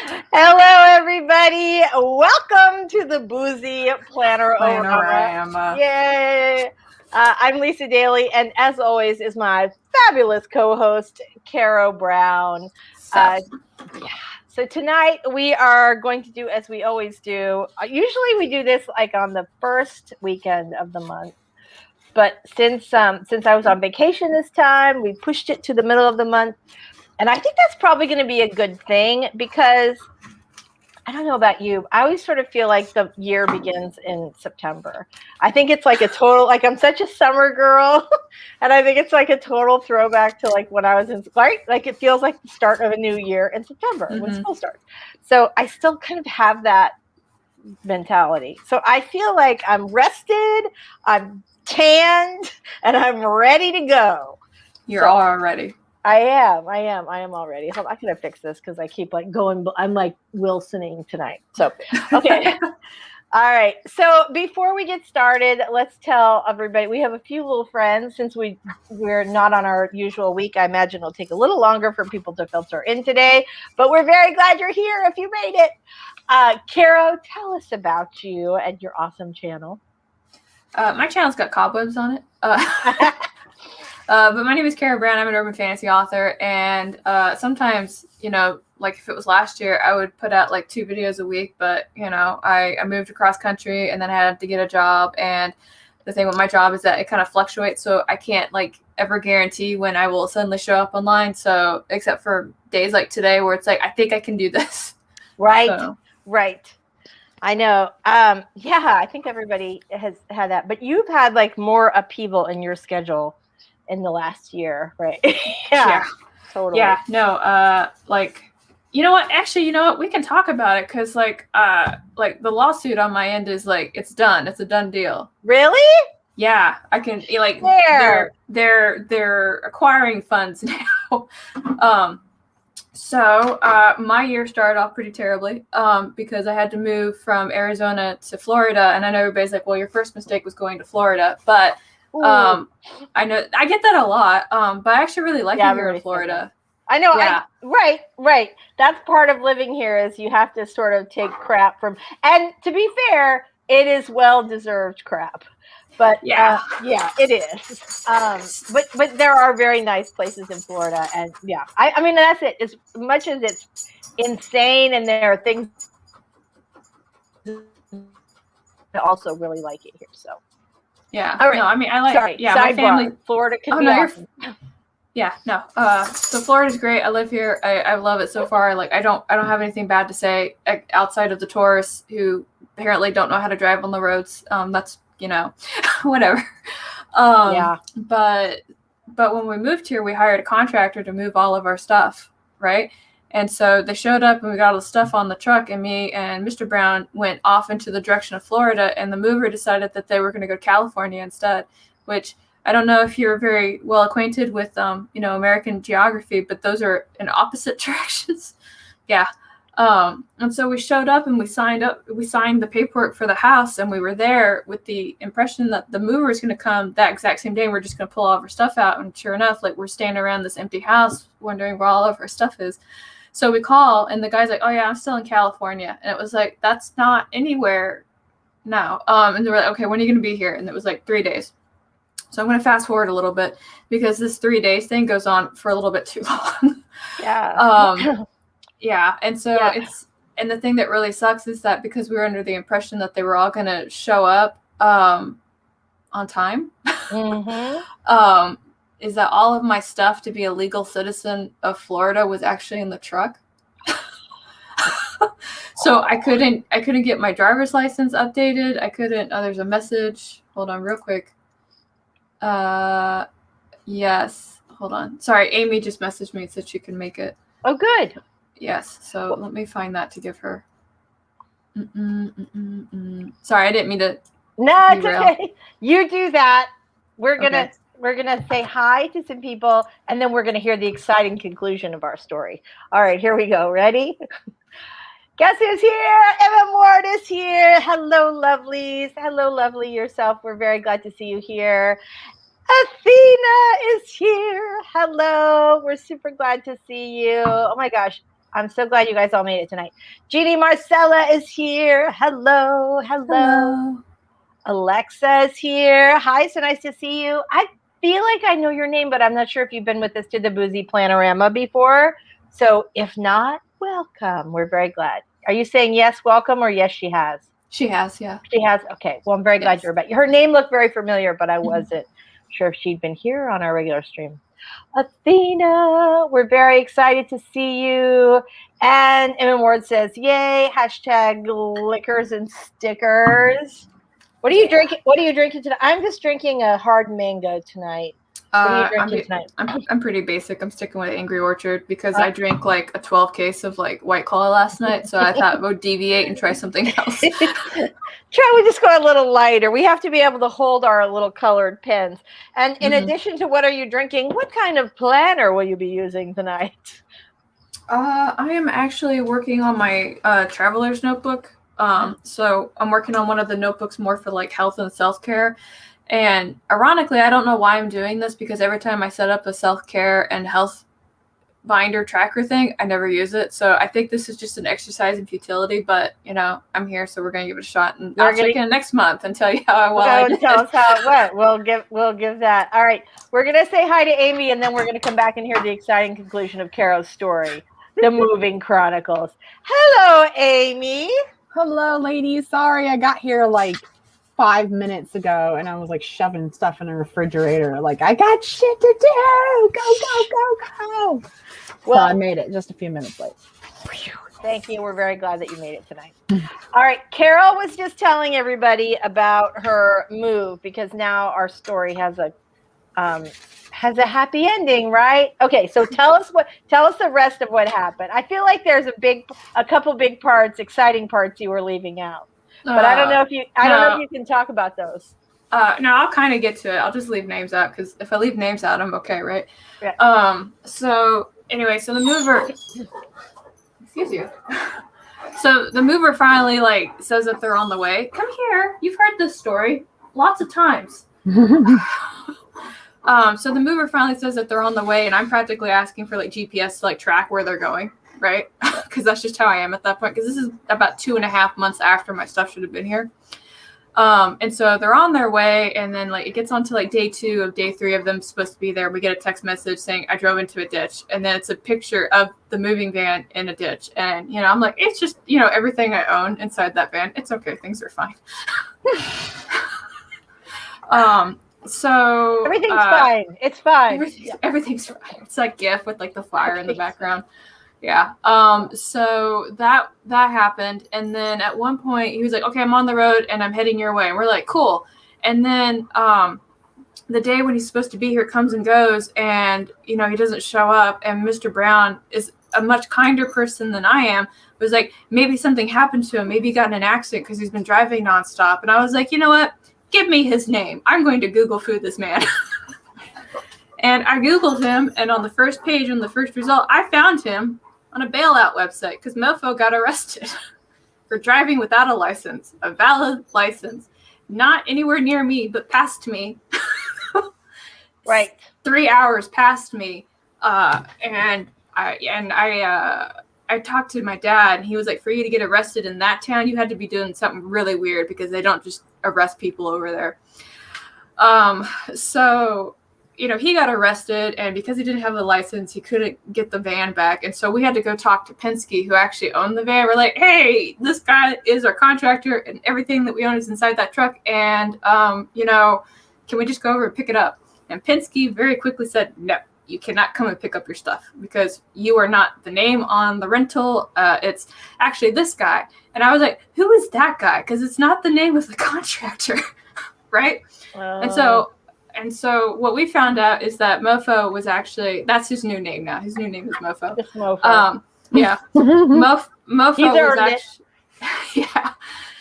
Hello, everybody. Welcome to the Boozy Planner-o-rama. Planner-o-rama. Yay! I'm Lisa Daly, and as always, is my fabulous co-host, Carrow Brown. Yeah. So tonight we are going to do as we always do. Usually we do this like on the first weekend of the month. But since I was on vacation this time, we pushed it to the middle of the month. And I think that's probably going to be a good thing because I don't know about you. I always sort of feel like the year begins in September. I think it's like a total, like I'm such a summer girl. And I think it's like a total throwback to like when I was in, right? Like it feels like the start of a new year in September when school starts. So I still kind of have that mentality. So I feel like I'm rested, I'm tanned, and I'm ready to go. You're all ready. I am already. Hold on, I gotta fix this because I keep like going. I'm like Wilsoning tonight. So, okay. All right. So before we get started, let's tell everybody we have a few little friends since we're not on our usual week. I imagine it'll take a little longer for people to filter in today, but we're very glad you're here if you made it. Carrow, tell us about you and your awesome channel. My channel's got cobwebs on it. But my name is Carrow Brown. I'm an urban fantasy author, and sometimes, like if it was last year, I would put out like 2 videos a week. But I moved across country, and then I had to get a job. And the thing with my job is that it kind of fluctuates, so I can't like ever guarantee when I will suddenly show up online. So except for days like today, where it's like I think I can do this. Right. So. Right. I know. Yeah, I think everybody has had that, but you've had like more upheaval in your schedule in the last year, right? Yeah, totally. Yeah, no, like, you know what? Actually, you know what? We can talk about it because, like the lawsuit on my end is like it's done. It's a done deal. Really? Yeah, I can like they're acquiring funds now. So my year started off pretty terribly because I had to move from Arizona to Florida, and I know everybody's like, well, your first mistake was going to Florida, but I know I get that a lot, but I actually really like it here in Florida. I know. Yeah. Right. That's part of living here is you have to sort of take crap from, and to be fair, it is well-deserved crap. But yeah, it is. But there are very nice places in Florida, and yeah, I mean that's it. As much as it's insane, and there are things I also really like it here. So yeah, all right. No, I mean I like. Sorry, yeah, sidebar. My family. Florida can be awesome. Yeah, no. So Florida's great. I live here. I love it so far. Like I don't have anything bad to say outside of the tourists who apparently don't know how to drive on the roads. That's whatever. But when we moved here, we hired a contractor to move all of our stuff, right? And so they showed up and we got all the stuff on the truck, and me and Mr. Brown went off into the direction of Florida, and the mover decided that they were going to go to California instead, which I don't know if you're very well acquainted with, American geography, but those are in opposite directions. Yeah. And so we showed up and we signed the paperwork for the house, and we were there with the impression that the mover is going to come that exact same day. And we're just going to pull all of our stuff out. And sure enough, like we're standing around this empty house wondering where all of our stuff is. So we call, and the guy's like, oh yeah, I'm still in California. And it was like, that's not anywhere now. And they were like, okay, when are you going to be here? And it was like 3 days. So I'm going to fast forward a little bit because this 3 days thing goes on for a little bit too long. Yeah. Yeah. And so and the thing that really sucks is that because we were under the impression that they were all going to show up on time, is that all of my stuff to be a legal citizen of Florida was actually in the truck. So I couldn't get my driver's license updated. I couldn't. Oh, there's a message. Hold on real quick. Yes. Hold on. Sorry, Amy just messaged me and said she can make it. Oh, good. Yes. So let me find that to give her. Sorry, I didn't mean to. No, it's okay. You do that. We're gonna say hi to some people, and then we're gonna hear the exciting conclusion of our story. All right, here we go. Ready? Guess who's here? Emma Ward is here. Hello, lovelies. Hello, lovely yourself. We're very glad to see you here. Athena is here. Hello. We're super glad to see you. Oh my gosh. I'm so glad you guys all made it tonight. Jeannie Marcella is here. Hello. Hello. Alexa is here. Hi, so nice to see you. I feel like I know your name, but I'm not sure if you've been with us to the Boozy Planner-o-rama before. So if not, welcome. We're very glad. Are you saying yes, welcome, or yes, she has? She has, yeah. She has? Okay. Well, I'm very glad you're back. Her name looked very familiar, but I wasn't sure if she'd been here on our regular stream. Athena, we're very excited to see you. And Emma Ward says, yay, hashtag liquors and stickers. What are you drinking? What are you drinking tonight? I'm just drinking a hard mango tonight. What are you drinking tonight? I'm pretty basic. I'm sticking with Angry Orchard because I drank like a 12 case of like White Claw last night. So I thought we'll deviate and try something else. We just go a little lighter. We have to be able to hold our little colored pens. And in addition to what are you drinking, what kind of planner will you be using tonight? I am actually working on my traveler's notebook. So I'm working on one of the notebooks more for like health and self-care. And ironically, I don't know why I'm doing this because every time I set up a self-care and health binder tracker thing, I never use it. So I think this is just an exercise in futility, but you know, I'm here, so we're going to give it a shot. And I'll check in next month and tell you how I did. Tell us how it went. We'll give that. All right. We're going to say hi to Amy, and then we're going to come back and hear the exciting conclusion of Carrow's story, The Moving Chronicles. Hello, Amy. Hello, ladies. Sorry, I got here like 5 minutes ago and I was like shoving stuff in the refrigerator. Like, I got shit to do. Go. Well, so I made it just a few minutes late. Thank you. We're very glad that you made it tonight. All right. Carrow was just telling everybody about her move because now our story has a happy ending, right? Okay. So tell us the rest of what happened. I feel like there's a couple big parts, exciting parts you were leaving out. But I don't know if you can talk about those. No, I'll kind of get to it. I'll just leave names out because if I leave names out, I'm okay, right? Yeah. So anyway, so the mover, excuse you. So the mover finally like says that they're on the way. Come here. You've heard this story lots of times. So the mover finally says that they're on the way, and I'm practically asking for like GPS to like track where they're going. Right? Because that's just how I am at that point. Because this is about 2.5 months after my stuff should have been here. And so they're on their way. And then like it gets on to like day 2 of day 3 of them supposed to be there. We get a text message saying I drove into a ditch. And then it's a picture of the moving van in a ditch. And, you know, I'm like, it's just, you know, everything I own inside that van. It's okay. Things are fine. So everything's fine. It's fine. Everything's fine. It's like GIF with like the fire in the background. Yeah. So that happened. And then at one point he was like, okay, I'm on the road and I'm heading your way. And we're like, cool. And then, the day when he's supposed to be here comes and goes and, you know, he doesn't show up. And Mr. Brown is a much kinder person than I am. It was like, maybe something happened to him. Maybe he got in an accident because he's been driving nonstop. And I was like, you know what? Give me his name. I'm going to Google food this man. And I Googled him. And on the first page, on the first result, I found him on a bailout website because Mofo got arrested for driving without a license, a valid license, not anywhere near me, but past me. Right. 3 hours past me. And I talked to my dad and he was like, for you to get arrested in that town, you had to be doing something really weird because they don't just arrest people over there. So, you know, he got arrested and because he didn't have the license, he couldn't get the van back. And so we had to go talk to Penske, who actually owned the van. We're like, hey, this guy is our contractor and everything that we own is inside that truck. And, you know, can we just go over and pick it up? And Penske very quickly said, no, you cannot come and pick up your stuff because you are not the name on the rental. It's actually this guy. And I was like, who is that guy? Because it's not the name of the contractor, right? And so what we found out is that Mofo was actually, that's his new name now. His new name is Mofo. It's Mofo. Yeah. Mofo was actually, yeah.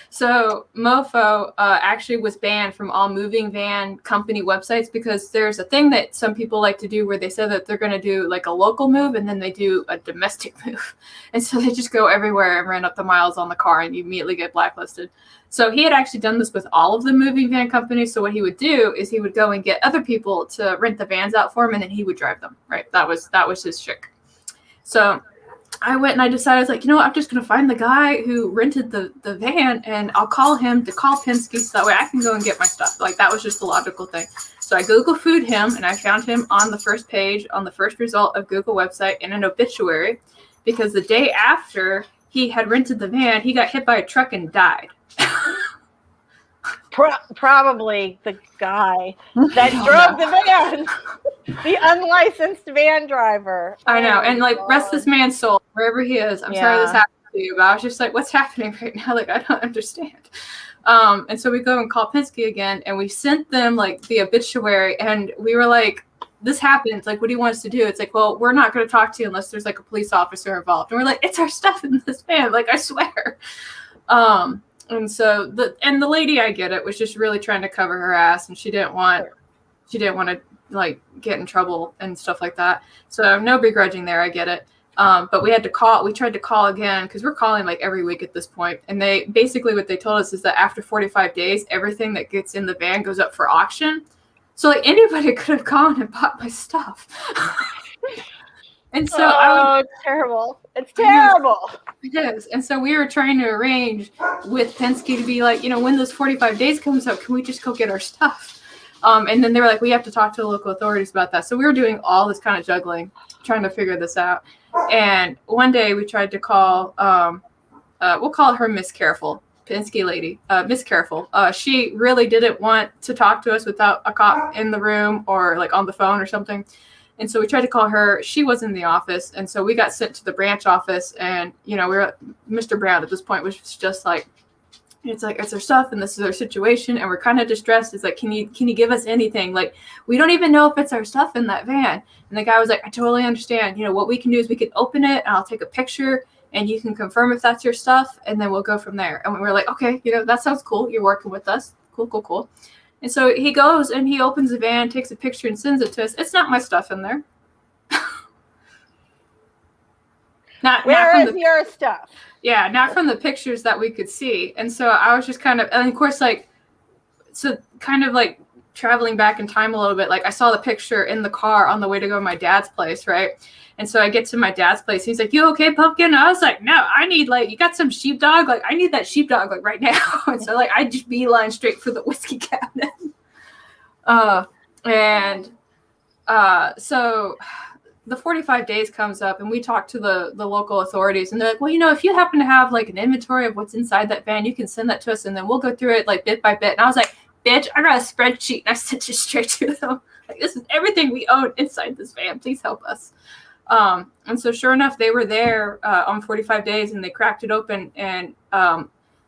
So Mofo actually was banned from all moving van company websites because there's a thing that some people like to do where they say that they're going to do like a local move and then they do a domestic move. And so they just go everywhere and run up the miles on the car and you immediately get blacklisted. So he had actually done this with all of the moving van companies. So what he would do is he would go and get other people to rent the vans out for him and then he would drive them, right? That was his trick. So I went and I decided, I was like, you know what, I'm just going to find the guy who rented the van and I'll call him to call Penske so that way I can go and get my stuff. Like, that was just the logical thing. So I Google food him and I found him on the first page, on the first result of Google website in an obituary, because the day after he had rented the van, he got hit by a truck and died. Probably the guy that drove the van, the unlicensed van driver. I know, and like, rest this man's soul wherever he is. I'm sorry this happened to you, but I was just like, what's happening right now? Like, I don't understand. And so we go and call Penske again, and we sent them like the obituary, and we were like, this happened. Like, what do you want us to do? It's like, well, we're not going to talk to you unless there's like a police officer involved. And we're like, it's our stuff in this van. Like, I swear. And so the lady, I get it, was just really trying to cover her ass, and she didn't want to like get in trouble and stuff like that. So no begrudging there. I get it. But we tried to call again, because we're calling like every week at this point. And they basically, what they told us is that after 45 days, everything that gets in the van goes up for auction. So like, anybody could have gone and bought my stuff. And so it's terrible. It's terrible. It is. And so we were trying to arrange with Penske to be like, you know, when those 45 days comes up, can we just go get our stuff? And then they were like, we have to talk to the local authorities about that. So we were doing all this kind of juggling, trying to figure this out. And one day we tried to call, we'll call her Miss Careful, Penske lady, Miss Careful. She really didn't want to talk to us without a cop in the room or like on the phone or something. And so we tried to call her. She was in the office. And so we got sent to the branch office. And, you know, Mr. Brown at this point was just like, it's like, it's our stuff and this is our situation. And we're kind of distressed. It's like, can you give us anything? Like, we don't even know if it's our stuff in that van. And the guy was like, I totally understand. You know, what we can do is we can open it and I'll take a picture and you can confirm if that's your stuff. And then we'll go from there. And we were like, okay, you know, that sounds cool. You're working with us. Cool. And so he goes and he opens the van, takes a picture and sends it to us. It's not my stuff in there. Where is your stuff? Yeah, not from the pictures that we could see. And so I was just kind of, and of course, like, so kind of like traveling back in time a little bit, like I saw the picture in the car on the way to go to my dad's place, right? And so I get to my dad's place. He's like, you okay, Pumpkin? I was like, no, I need like, you got some sheepdog? Like, I need that sheepdog like right now. And so like, I just beeline straight for the whiskey cabinet. So the 45 days comes up and we talk to the local authorities and they're like, well, you know, if you happen to have like an inventory of what's inside that van, you can send that to us and then we'll go through it like bit by bit. And I was like, bitch, I got a spreadsheet and I sent it straight to them. Like, this is everything we own inside this van. Please help us. And so sure enough, they were there on 45 days and they cracked it open. And well,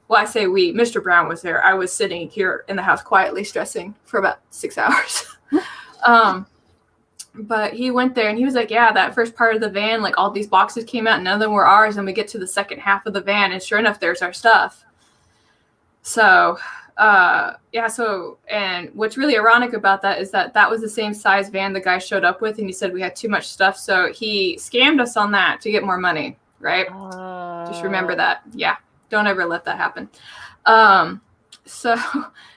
I say we, Mr. Brown was there. I was sitting here in the house quietly stressing for about 6 hours. But he went there and he was like, yeah, that first part of the van, like all these boxes came out and none of them were ours. And we get to the second half of the van and sure enough, there's our stuff. So, and what's really ironic about that is that was the same size van the guy showed up with. And he said we had too much stuff. So he scammed us on that to get more money. Right. Just remember that. Yeah. Don't ever let that happen.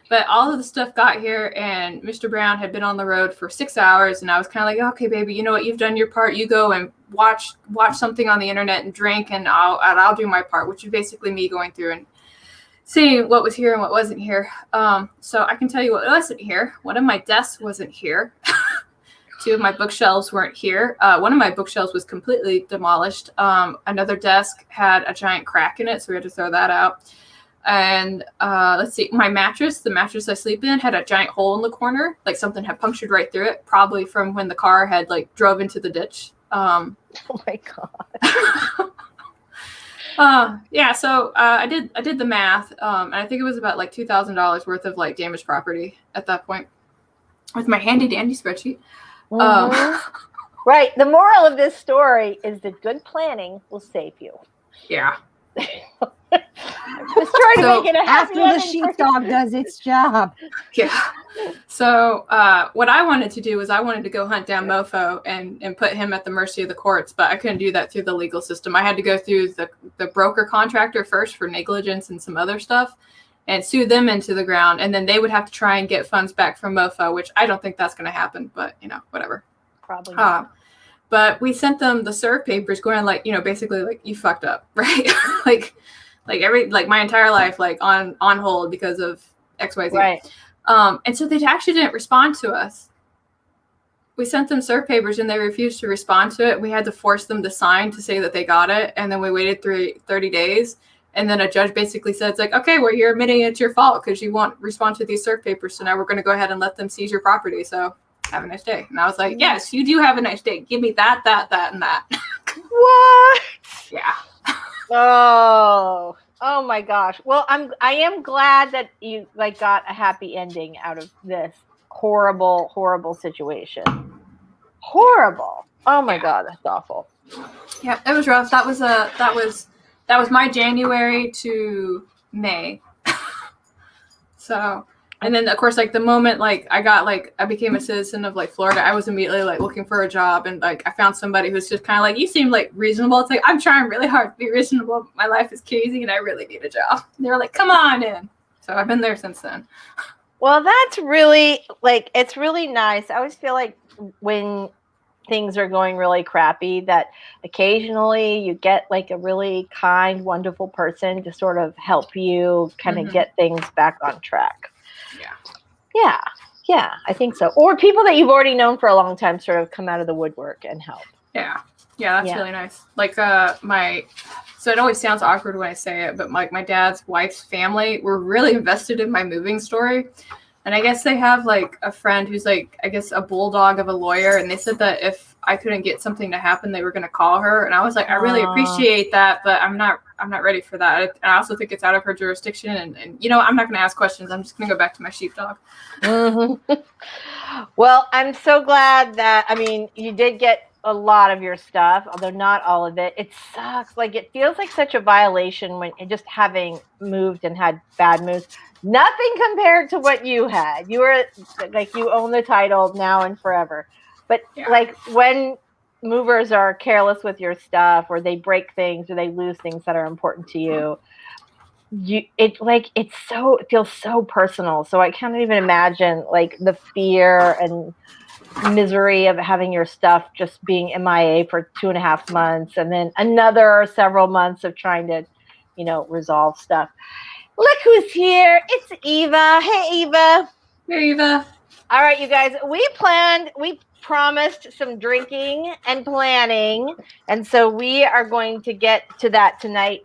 But all of the stuff got here and Mr. Brown had been on the road for 6 hours. And I was kind of like, okay, baby, you know what? You've done your part. You go and watch something on the internet and drink and I'll do my part, which is basically me going through and seeing what was here and what wasn't here. So I can tell you what wasn't here. One of my desks wasn't here. 2 of my bookshelves weren't here. One of my bookshelves was completely demolished. Another desk had a giant crack in it, so we had to throw that out. And let's see, my mattress, the mattress I sleep in, had a giant hole in the corner, like something had punctured right through it, probably from when the car had like drove into the ditch. Oh my God. So I did the math, and I think it was about like $2,000 worth of like damaged property at that point with my handy dandy spreadsheet. Right. The moral of this story is that good planning will save you. Yeah. Just trying to make it a happy after the sheepdog does its job. Yeah. So what I wanted to do was I wanted to go hunt down Mofo and put him at the mercy of the courts, but I couldn't do that through the legal system. I had to go through the broker contractor first for negligence and some other stuff and sue them into the ground. And then they would have to try and get funds back from Mofo, which I don't think that's going to happen, but you know, whatever. Probably not. But we sent them the serve papers going like, basically like you fucked up, right? like my entire life, like on hold because of XYZ. Right. And so they actually didn't respond to us. We sent them serve papers and they refused to respond to it. We had to force them to sign to say that they got it. And then we waited 30 days. And then a judge basically said, it's like, okay, well, you're admitting it's your fault because you won't respond to these serve papers. So now we're going to go ahead and let them seize your property. So have a nice day. And I was like, yes, you do have a nice day. Give me that, and that. What? Yeah. Oh my gosh. Well, I am glad that you like got a happy ending out of this horrible situation. Horrible. Oh my God, that's awful. Yeah, it was rough. That was my January to May. So, and then of course, like the moment like I became a citizen of like Florida, I was immediately like looking for a job, and like I found somebody who's just kind of like, you seem like reasonable. It's like, I'm trying really hard to be reasonable. My life is crazy and I really need a job. And they were like, come on in. So I've been there since then. Well, that's really like, it's really nice. I always feel like when things are going really crappy that occasionally you get like a really kind, wonderful person to sort of help you kind of get things back on track. Yeah, I think so. Or people that you've already known for a long time sort of come out of the woodwork and help. Yeah, that's really nice. Like so it always sounds awkward when I say it, but my dad's wife's family were really invested in my moving story. And I guess they have like a friend who's like, I guess a bulldog of a lawyer. And they said that if I couldn't get something to happen, they were going to call her. And I was like, I really appreciate that, but I'm not ready for that. And I also think it's out of her jurisdiction. And I'm not going to ask questions. I'm just going to go back to my sheepdog. Mm-hmm. Well, I'm so glad that, you did get a lot of your stuff, although not all of it. It sucks. Like, it feels like such a violation when just having moved and had bad moves. Nothing compared to what you had. You were like, you own the title now and forever. But like when movers are careless with your stuff, or they break things, or they lose things that are important to you, it feels so personal. So I can't even imagine like the fear and misery of having your stuff just being MIA for 2.5 months, and then another several months of trying to, resolve stuff. Look who's here. It's Eva. Hey, Eva. Hey, Eva. All right, you guys, we promised some drinking and planning, and so we are going to get to that tonight.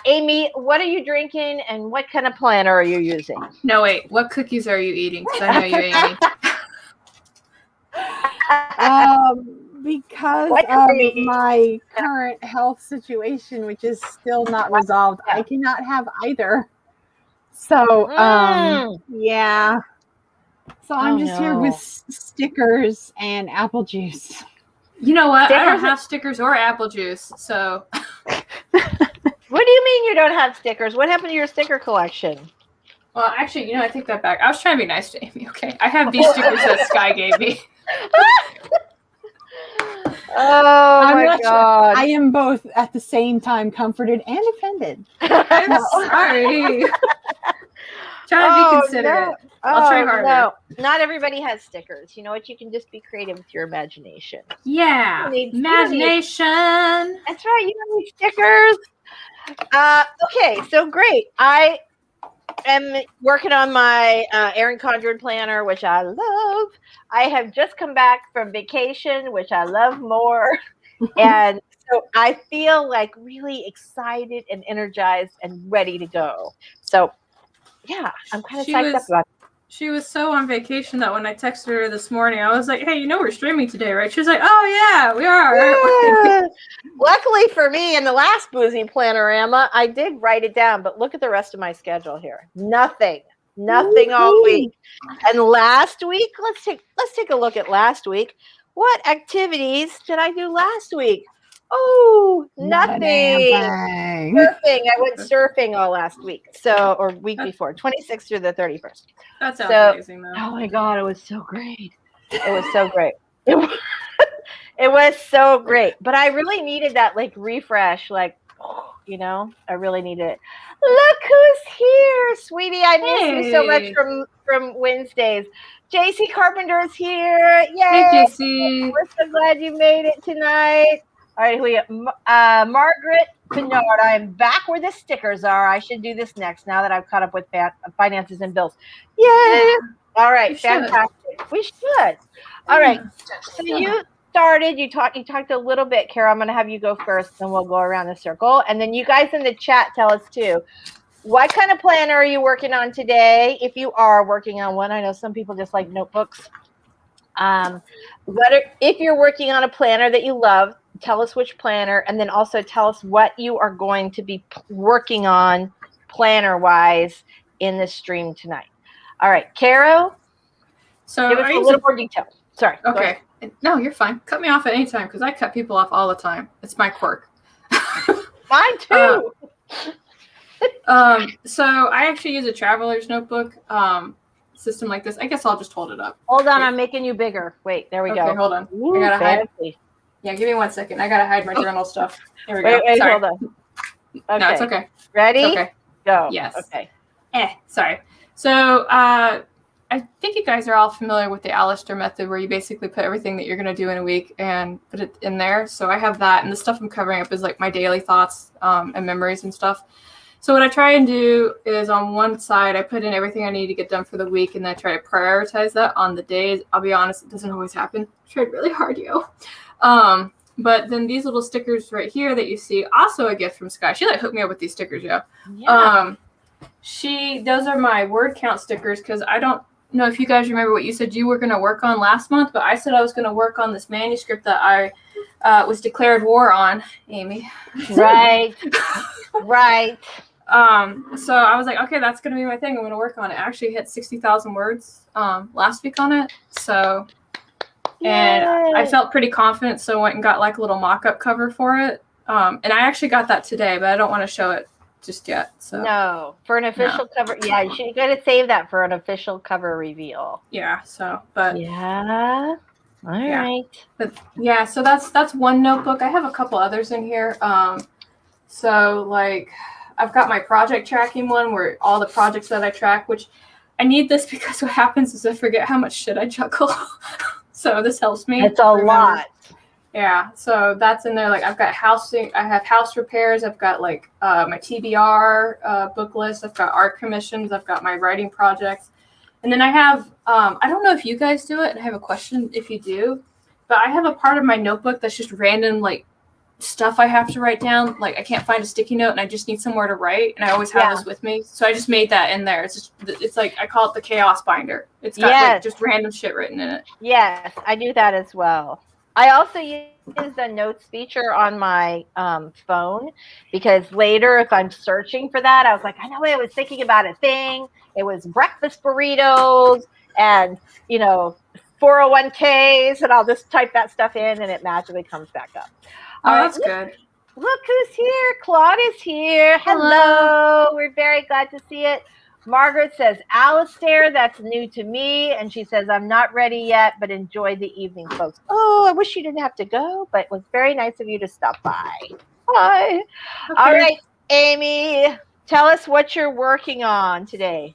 Amy, what are you drinking, and what kind of planner are you using? No, wait. What cookies are you eating? Because I know you, Amy. Because of my current health situation, which is still not resolved, I cannot have either. So, yeah. So I'm just here with stickers and apple juice. You know what? I don't have stickers or apple juice, so. What do you mean you don't have stickers? What happened to your sticker collection? Well, actually, I take that back. I was trying to be nice to Amy, okay? I have these stickers that Sky gave me. Oh my God. I am both at the same time comforted and offended. I'm sorry. Try to be considerate. No. I'll try harder. No. Not everybody has stickers. You know what? You can just be creative with your imagination. Yeah. Imagination. That's right. You don't need stickers. Okay, so great. I am working on my Erin Condren planner, which I love. I have just come back from vacation, which I love more. And so I feel like really excited and energized and ready to go. So, yeah, I'm kind of psyched up about it. She was so on vacation that when I texted her this morning, I was like, hey, we're streaming today, right? She was like, oh, yeah, we are. Yeah. Luckily for me, in the last Boozy Planner-o-rama, I did write it down, but look at the rest of my schedule here. Nothing all week. And last week, let's take a look at last week. What activities did I do last week? Oh, nothing. Surfing. I went surfing all last week. Or week before, 26th through the 31st. That sounds amazing, though. Oh my God, it was so great. It was so great. It was so great. But I really needed that like refresh, like, I really needed it. Look who's here, sweetie. I miss you so much from from Wednesdays. JC Carpenter is here. Yay! Hey, JC. We're so glad you made it tonight. All right, we have Margaret Bernard. I'm back where the stickers are. I should do this next now that I've caught up with finances and bills. Yay! Yeah. All right, fantastic. We should. All right. So you started. You talked a little bit, Carol. I'm going to have you go first, and we'll go around the circle. And then you guys in the chat tell us too. What kind of planner are you working on today? If you are working on one, I know some people just like notebooks. If you're working on a planner that you love, tell us which planner, and then also tell us what you are going to be working on planner-wise in the stream tonight. All right, Carrow, so give us a little more detail. Sorry. Okay. No, you're fine. Cut me off at any time because I cut people off all the time. It's my quirk. Mine too. So I actually use a traveler's notebook system like this. I guess I'll just hold it up. Hold on, I'm making you bigger. Wait, there we go. Hold on. Ooh, I gotta fancy. hide. Yeah, give me 1 second. I gotta hide my journal stuff. Here we go. Wait, sorry. hold on. Okay. No, it's okay. Ready? It's okay. Go. Yes. Okay. Sorry. So I think you guys are all familiar with the Alistair method, where you basically put everything that you're going to do in a week and put it in there. So I have that, and the stuff I'm covering up is like my daily thoughts and memories and stuff. So what I try and do is on one side, I put in everything I need to get done for the week, and then I try to prioritize that on the days. I'll be honest, it doesn't always happen. I tried really hard, yo. But then these little stickers right here that you see, also a gift from Sky. She like hooked me up with these stickers, yo. Yeah. Those are my word count stickers, because I don't know if you guys remember what you said you were going to work on last month, but I said I was going to work on this manuscript that I was declared war on, Amy. Right. Right. So I was like, okay, that's going to be my thing. I'm going to work on it. I actually hit 60,000 words last week on it. So, and I felt pretty confident, so I went and got like a little mock-up cover for it. And I actually got that today, but I don't want to show it just yet. So no, for an official cover. Yeah, you got to save that for an official cover reveal. Yeah. So, but yeah. All right. But yeah, so that's one notebook. I have a couple others in here. So like I've got my project tracking one where all the projects that I track, which I need this because what happens is I forget how much shit I juggle. So this helps me. It's a lot. Yeah, so that's in there. Like I've got housing, I have house repairs. I've got like my TBR book list. I've got art commissions. I've got my writing projects. And then I have, I don't know if you guys do it, and I have a question if you do, but I have a part of my notebook that's just random like stuff I have to write down. Like I can't find a sticky note and I just need somewhere to write, and I always have this with me. So I just made that in there. It's like, I call it the chaos binder. It's got like just random shit written in it. Yes, I do that as well. I also use the notes feature on my phone, because later if I'm searching for that, I was like, I know I was thinking about a thing. It was breakfast burritos and, 401ks, and I'll just type that stuff in and it magically comes back up. That's good. Look who's here. Claude is here. Hello. We're very glad to see it. Margaret says, Alistair, that's new to me. And she says, I'm not ready yet, but enjoy the evening, folks. Oh, I wish you didn't have to go, but it was very nice of you to stop by. Bye. Okay. All right, Amy, tell us what you're working on today.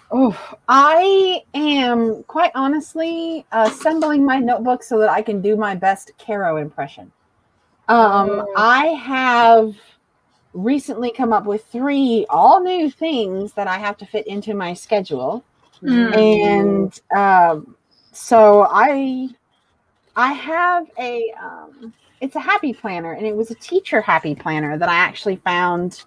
Oh, I am quite honestly assembling my notebook so that I can do my best Carrow impression. I have recently come up with 3 all new things that I have to fit into my schedule. And so I have it's a happy planner, and it was a teacher happy planner that I actually found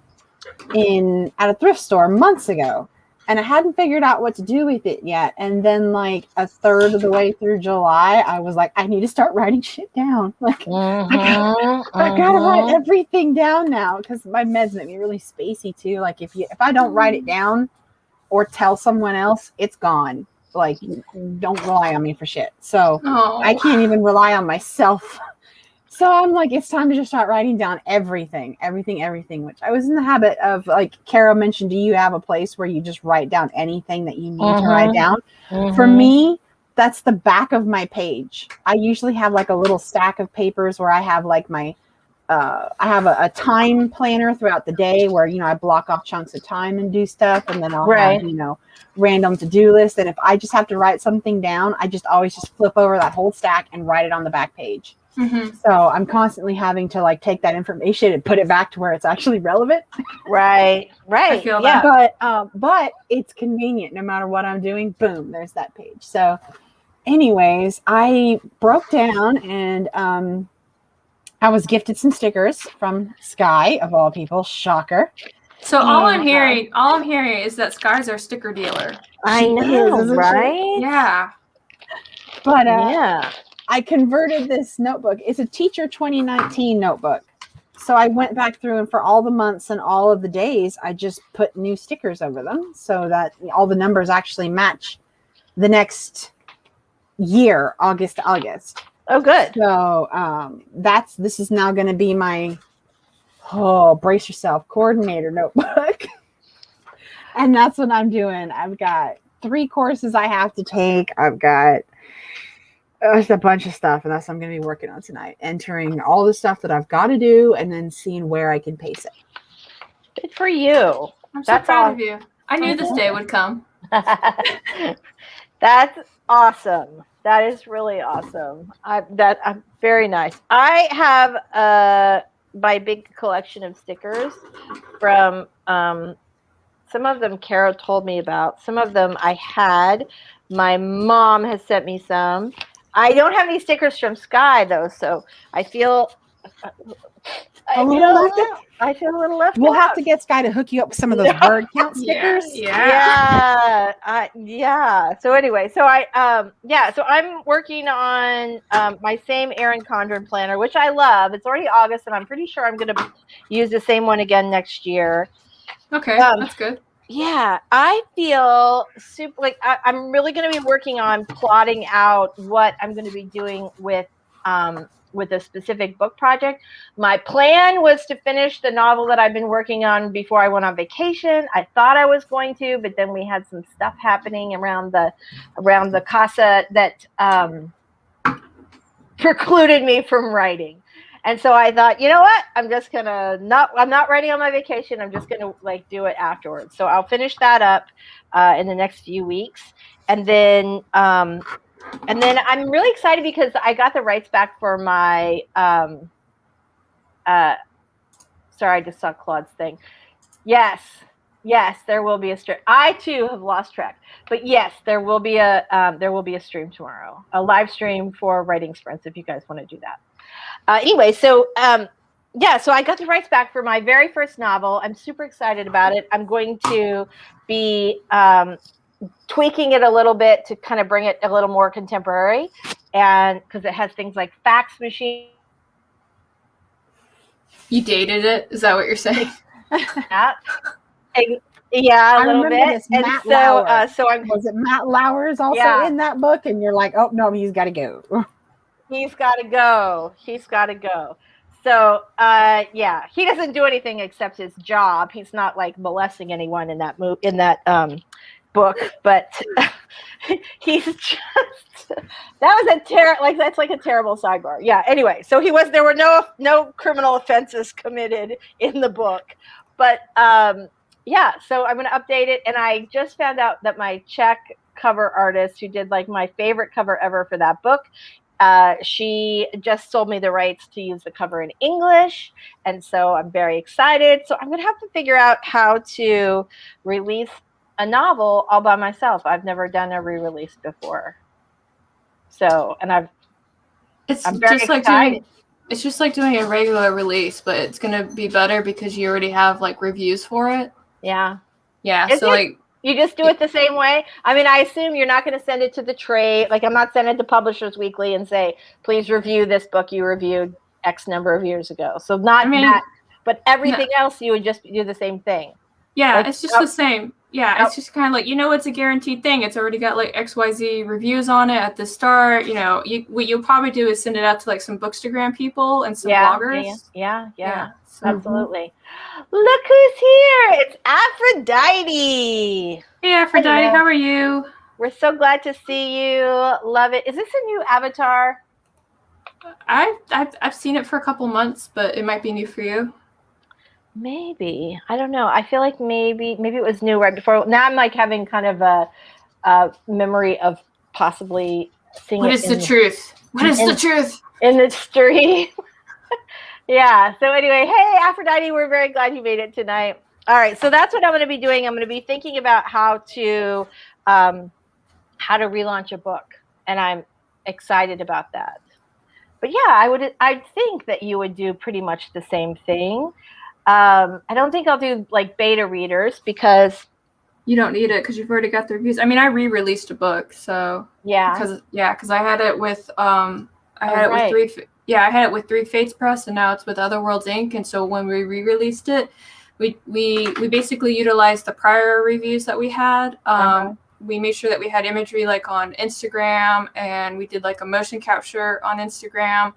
at a thrift store months ago, and I hadn't figured out what to do with it yet. And then like a third of the way through July, I was like, I need to start writing shit down. Like I gotta write everything down now, because my meds make me really spacey too. Like if I don't write it down or tell someone else, it's gone. Like don't rely on me for shit. So I can't even rely on myself. So I'm like, it's time to just start writing down everything, which I was in the habit of. Like Carrow mentioned, do you have a place where you just write down anything that you need to write down? For me, that's the back of my page. I usually have like a little stack of papers where I have like my I have a time planner throughout the day where, I block off chunks of time and do stuff. And then I'll Right. have, random to-do list. And if I just have to write something down, I just always just flip over that whole stack and write it on the back page. Mm-hmm. So I'm constantly having to like take that information and put it back to where it's actually relevant. Right. I feel that. But it's convenient no matter what I'm doing. Boom, there's that page. So anyways, I broke down and I was gifted some stickers from Sky, of all people. Shocker. So all I'm hearing is that Sky's our sticker dealer. I know, isn't she? right? Yeah. But Yeah. I converted this notebook. It's a Teacher 2019 notebook. So I went back through and for all the months and all of the days, I just put new stickers over them so that all the numbers actually match the next year, August to August. Oh, good. So this is now going to be my brace yourself coordinator notebook. And that's what I'm doing. I've got 3 courses I have to take. I've got just a bunch of stuff, and that's what I'm going to be working on tonight. Entering all the stuff that I've got to do and then seeing where I can pace it. Good for you. I'm so proud of you. I knew this day would come. That's awesome. That is really awesome. I'm very nice. I have my big collection of stickers from some of them Carrow told me about. Some of them I had. My mom has sent me some. I don't have any stickers from Sky though, so I feel a little left We'll out. have to get Sky to hook you up with some of those word count stickers. Yeah. Yeah. So anyway, so I'm working on my same Erin Condren planner, which I love. It's already August, and I'm pretty sure I'm going to use the same one again next year. Okay, that's good. Yeah, I feel super like I'm really going to be working on plotting out what I'm going to be doing with a specific book project. My plan was to finish the novel that I've been working on before I went on vacation. I thought I was going to, but then we had some stuff happening around the casa that precluded me from writing. And so I thought, you know what? I'm not writing on my vacation. I'm just going to do it afterwards. So I'll finish that up in the next few weeks. And then I'm really excited because I got the rights back for my, sorry, I just saw Claude's thing. Yes, there will be a stream. I too have lost track, but yes, there will be a stream tomorrow, a live stream for writing sprints if you guys want to do that. Anyway, so so I got the rights back for my very first novel. I'm super excited about it. I'm going to be tweaking it a little bit to kind of bring it a little more contemporary, and because it has things like fax machine. You dated it? Is that what you're saying? Yeah, a little bit. And was it Matt Lauer's also in that book? And you're like, oh no, he's got to go. He's got to go. So, he doesn't do anything except his job. He's not like molesting anyone in that book, but he's just that's like a terrible sidebar. Yeah. Anyway, so there were no criminal offenses committed in the book, but so I'm going to update it. And I just found out that my Czech cover artist who did like my favorite cover ever for that book, she just sold me the rights to use the cover in English. And so I'm very excited. So I'm going to have to figure out how to release a novel all by myself. I've never done a re-release before. So, and I'm very excited. It's just like doing a regular release, but it's going to be better because you already have like reviews for it. Yeah. Yeah. You just do it the same way? I mean, I assume you're not going to send it to the trade. Like, I'm not sending it to Publishers Weekly and say, please review this book you reviewed X number of years ago. So that, but everything else, you would just do the same thing. Yeah, it's just the same. Yeah, it's just kind of like, it's a guaranteed thing. It's already got like XYZ reviews on it at the start. What you'll probably do is send it out to like some Bookstagram people and some bloggers. Yeah. Absolutely. Look who's here. It's Aphrodite. Hey, Aphrodite. Hello. How are you? We're so glad to see you. Love it. Is this a new avatar? I've seen it for a couple months, but it might be new for you. Maybe. I don't know. I feel like maybe it was new right before. Now I'm like having kind of a memory of possibly seeing What it is the truth? What is the truth? In the street. Yeah. So anyway, hey, Aphrodite, we're very glad you made it tonight. All right. So that's what I'm going to be doing. I'm going to be thinking about how to relaunch a book, and I'm excited about that. But yeah, I think that you would do pretty much the same thing. I don't think I'll do like beta readers because you don't need it because you've already got the reviews. I mean, I re-released a book, so yeah, because I had it with I had it with Three Fates Press, and now it's with Other Worlds Inc. And so when we re-released it, we basically utilized the prior reviews that we had. We made sure that we had imagery like on Instagram, and we did like a motion capture on Instagram.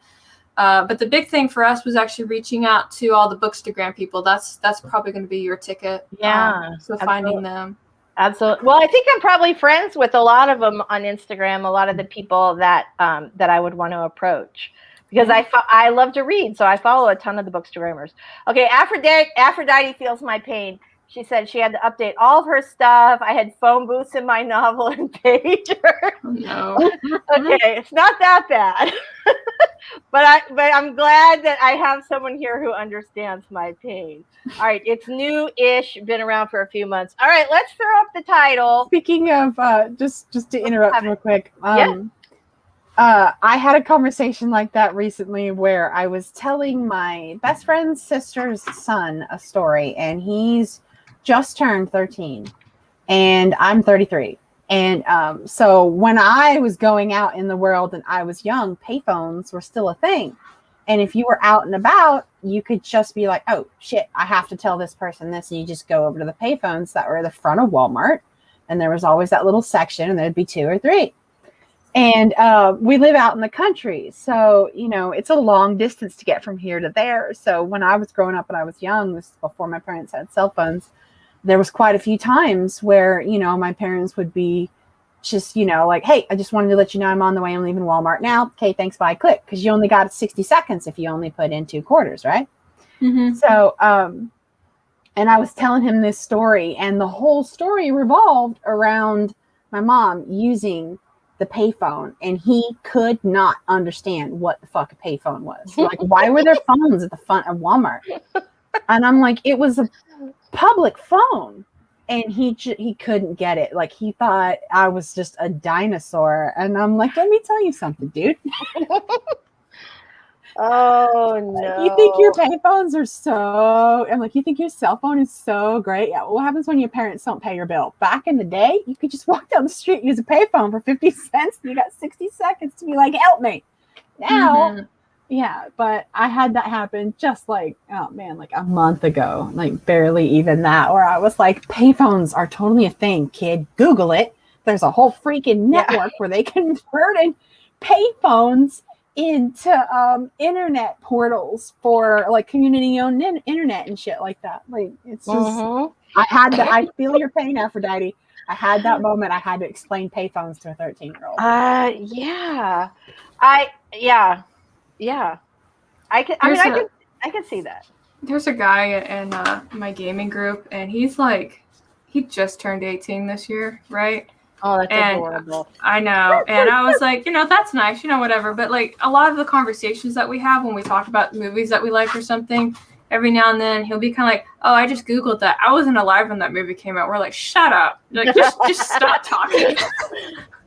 But the big thing for us was actually reaching out to all the Bookstagram people. That's probably going to be your ticket. Yeah. So finding them. Absolutely. Well, I think I'm probably friends with a lot of them on Instagram. A lot of the people that I would want to approach because I love to read, so I follow a ton of the Bookstagrammers. Okay, Aphrodite feels my pain. She said she had to update all of her stuff. I had phone booths in my novel and pager. Oh, no. Okay, it's not that bad. But I'm glad that I have someone here who understands my pain. All right, it's new-ish, been around for a few months. All right, let's throw up the title. Speaking of, just to interrupt real quick. Yeah. I had a conversation like that recently where I was telling my best friend's sister's son a story, and he's just turned 13, and I'm 33. And so when I was going out in the world and I was young, payphones were still a thing. And if you were out and about, you could just be like, oh, shit, I have to tell this person this. And you just go over to the payphones that were at the front of Walmart. And there was always that little section, and there'd be 2 or 3. And we live out in the country. So, it's a long distance to get from here to there. So when I was growing up and I was young, this is before my parents had cell phones, there was quite a few times where, my parents would be just, like, hey, I just wanted to let you know I'm on the way. I'm leaving Walmart now. Okay, thanks, bye, click. Because you only got 60 seconds if you only put in 2 quarters, right? Mm-hmm. So, and I was telling him this story, and the whole story revolved around my mom using the payphone, and he could not understand what the fuck a payphone was. Like, why were there phones at the front of Walmart? And I'm like, it was a public phone, and he couldn't get it. Like, he thought I was just a dinosaur, and I'm like, let me tell you something, dude. Oh no! You think your payphones are so? I'm like, you think your cell phone is so great? Yeah. What happens when your parents don't pay your bill? Back in the day, you could just walk down the street and use a payphone for 50 cents, and you got 60 seconds to be like, help me. Now. Yeah, but I had that happen just like, oh man, like a month ago, like barely even that, where I was like, payphones are totally a thing, kid. Google it. There's a whole freaking network where they convert payphones into internet portals for like community-owned internet and shit like that. Like, it's just, I feel your pain, Aphrodite. I had that moment. I had to explain payphones to a 13-year-old. Yeah, I can see that. There's a guy in my gaming group, and he just turned 18 this year, right? Oh, that's adorable. I know, and I was like, that's nice, whatever. But like a lot of the conversations that we have when we talk about movies that we like or something, every now and then he'll be kind of like, oh, I just Googled that. I wasn't alive when that movie came out. We're like, shut up, like just stop talking.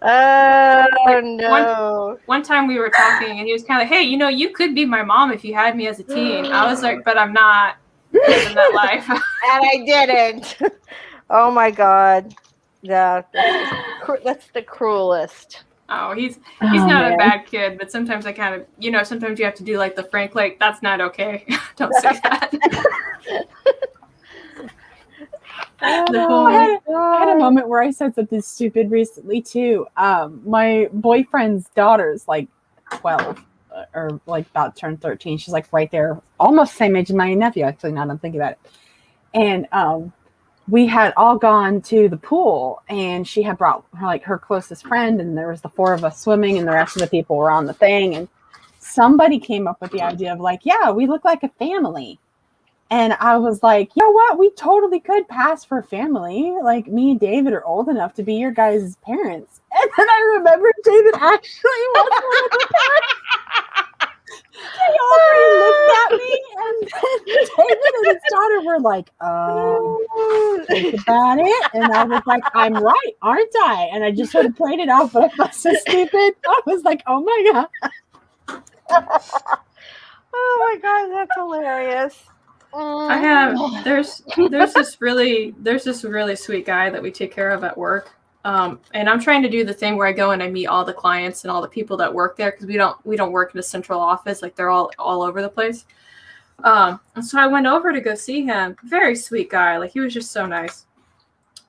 Oh, no. One time we were talking, and he was kind of like, hey, you could be my mom if you had me as a teen. I was like, but I'm not living that life. And I didn't. Oh, my God. Yeah, that's the cruelest. Oh, he's not a bad kid, but sometimes I kind of, sometimes you have to do like the Frank, like, that's not okay. Don't say that. I had a moment where I said something stupid recently too. My boyfriend's daughter's like 12 or like about to turn 13. She's like right there, almost the same age as my nephew, actually, now that I'm thinking about it. And we had all gone to the pool, and she had brought her closest friend, and there was the 4 of us swimming, and the rest of the people were on the thing. And somebody came up with the idea of like, yeah, we look like a family. And I was like, you know what? We totally could pass for family. Like, me and David are old enough to be your guys' parents. And then I remembered David actually was one of the parents. They all three looked at me, and then David and his daughter were like, think about it. And I was like, I'm right, aren't I? And I just sort of played it off, but I felt so stupid. I was like, oh my God. Oh my God, that's hilarious. I have there's this really sweet guy that we take care of at work. And I'm trying to do the thing where I go and I meet all the clients and all the people that work there, because we don't work in a central office, like they're all over the place. And so I went over to go see him. Very sweet guy, like he was just so nice.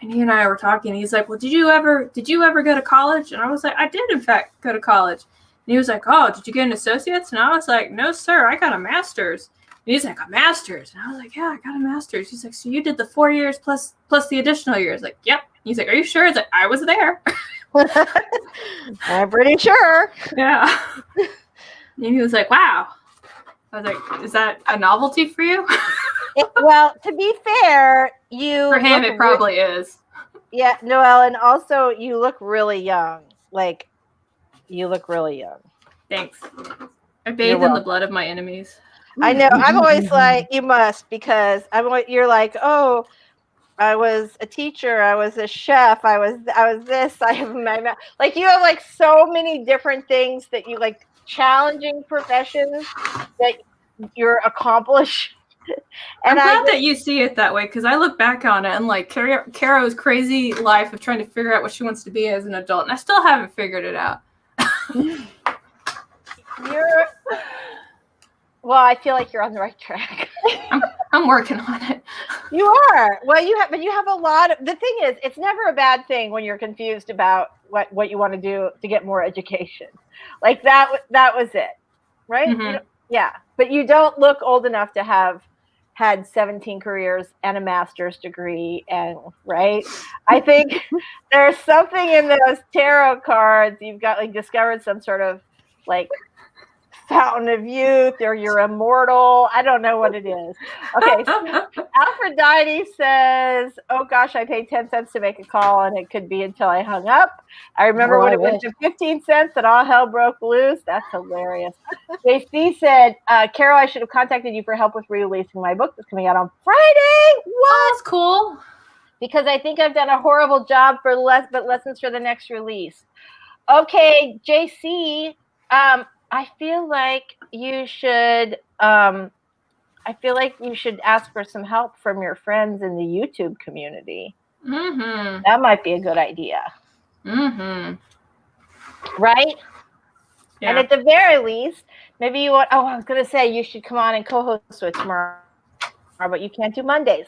And he and I were talking. And he's like, "Well, did you ever go to college?" And I was like, "I did in fact go to college." And he was like, "Oh, did you get an associate's?" And I was like, "No, sir, I got a master's." And he's like, "A master's?" And I was like, "Yeah, I got a master's." He's like, "So you did the 4 years plus the additional years?" Like, "Yep." He's like, "Are you sure?" He's like, "I was there." I'm pretty sure. Yeah. And he was like, "Wow." I was like, "Is that a novelty for you?" Well, to be fair, For him, it probably is. Yeah, Noelle, and also you look really young. Like, you look really young. Thanks. I bathe in the blood of my enemies. I know. I'm always like, you must, because you're like, oh, I was a teacher, I was a chef, I was this, I have my like, you have like so many different things that you like, challenging professions that you're accomplished. And I'm glad that you see it that way, because I look back on it and like Carrow's crazy life of trying to figure out what she wants to be as an adult, and I still haven't figured it out. Well, I feel like you're on the right track. I'm working on it. You are. Well, you have a lot of, the thing is, it's never a bad thing when you're confused about what you want to do to get more education. Like that was it. Right? Mm-hmm. Yeah. But you don't look old enough to have had 17 careers and a master's degree, and right? I think there's something in those tarot cards. You've got like discovered some sort of like fountain of youth, or you're immortal. I don't know what it is. Okay. So Aphrodite says, "Oh gosh, I paid 10 cents to make a call, and it could be until I hung up. I remember when it went to 15 cents and all hell broke loose." That's hilarious. JC said, "Carol, I should have contacted you for help with releasing my book that's coming out on Friday." What? Oh, that's cool. Because I think I've done a horrible job for lessons for the next release. Okay, JC, I feel like you should ask for some help from your friends in the YouTube community. Mm-hmm. That might be a good idea. Mm-hmm. Right? Yeah. And at the very least, maybe you want, I was going to say you should come on and co-host with tomorrow, but you can't do Mondays.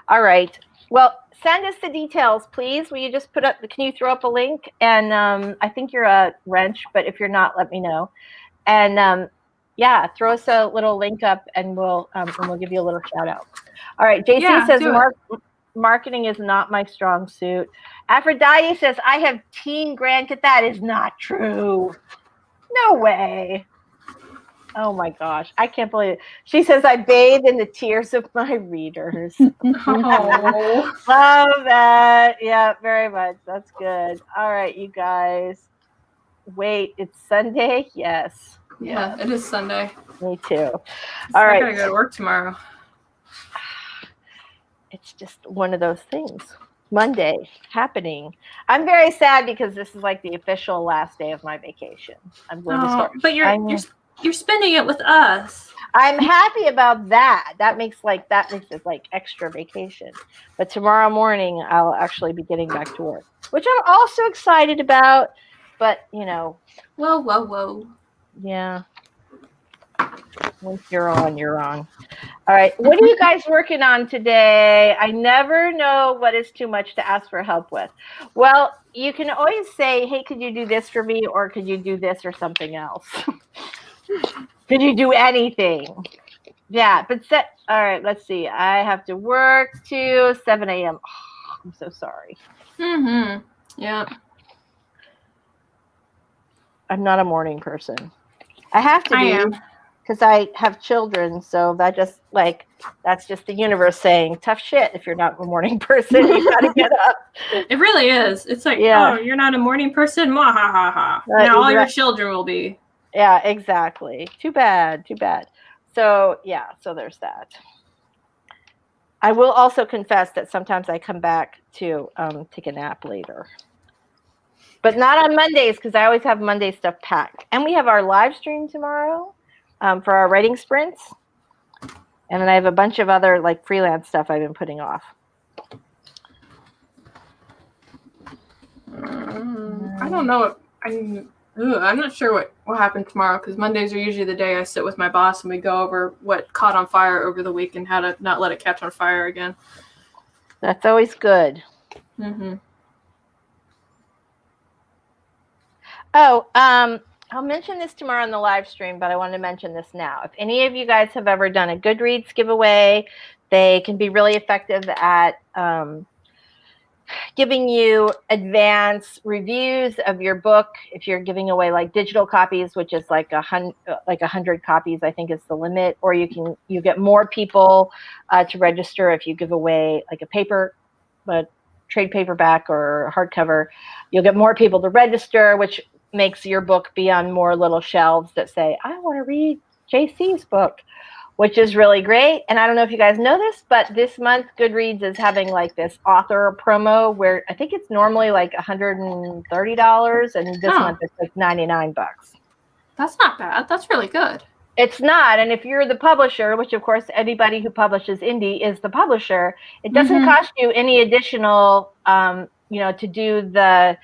All right. Well, send us the details, please. Will you just can you throw up a link? And I think you're a wrench, but if you're not, let me know. And yeah, throw us a little link up, and we'll give you a little shout out. All right. JC says marketing is not my strong suit. Aphrodite says I have teen grandkids. That is not true. No way. Oh my gosh, I can't believe it. She says, "I bathe in the tears of my readers." Oh. Love that. Yeah, very much. That's good. All right, you guys. Wait, it's Sunday? Yes. Yeah, it is Sunday. Me too. All right. I gotta go to work tomorrow. It's just one of those things. Monday happening. I'm very sad because this is like the official last day of my vacation. I'm going to start. But you're spending it with us. I'm happy about that. That makes it like extra vacation. But tomorrow morning I'll actually be getting back to work, which I'm also excited about. But Whoa. Yeah. Once you're on, you're on. All right. What are you guys working on today? I never know what is too much to ask for help with. Well, you can always say, "Hey, could you do this for me?" Or "Could you do this or something else?" Could you do anything? Yeah. But all right. Let's see. I have to work to 7 a.m. Oh, I'm so sorry. Mm-hmm. Yeah. I'm not a morning person. I have to I be am. because I have children. So that's just the universe saying tough shit. If you're not a morning person, you got to get up. It really is. It's like, Yeah. oh, you're not a morning person? Mwahaha. Right, Now all your exact- children will be. Yeah, exactly. Too bad. So yeah, so there's that. I will also confess that sometimes I come back to take a nap later. But not on Mondays because I always have Monday stuff packed. And we have our live stream tomorrow for our writing sprints. And then I have a bunch of other like freelance stuff I've been putting off. I don't know. I'm not sure what happened tomorrow because Mondays are usually the day I sit with my boss and we go over what caught on fire over the week and how to not let it catch on fire again. That's always good. Mm-hmm. Oh, I'll mention this tomorrow on the live stream, but I wanted to mention this now. If any of you guys have ever done a Goodreads giveaway, they can be really effective at giving you advance reviews of your book. If you're giving away like digital copies, which is like 100 copies, I think is the limit, or you get more people to register if you give away like a trade paperback or hardcover. You'll get more people to register, which makes your book be on more little shelves that say, I want to read JC's book, which is really great. And I don't know if you guys know this, but this month Goodreads is having like this author promo where I think it's normally like $130 and this month it's like $99. That's not bad. That's really good. It's not. And if you're the publisher, which of course anybody who publishes indie is the publisher, it doesn't cost you any additional, to do the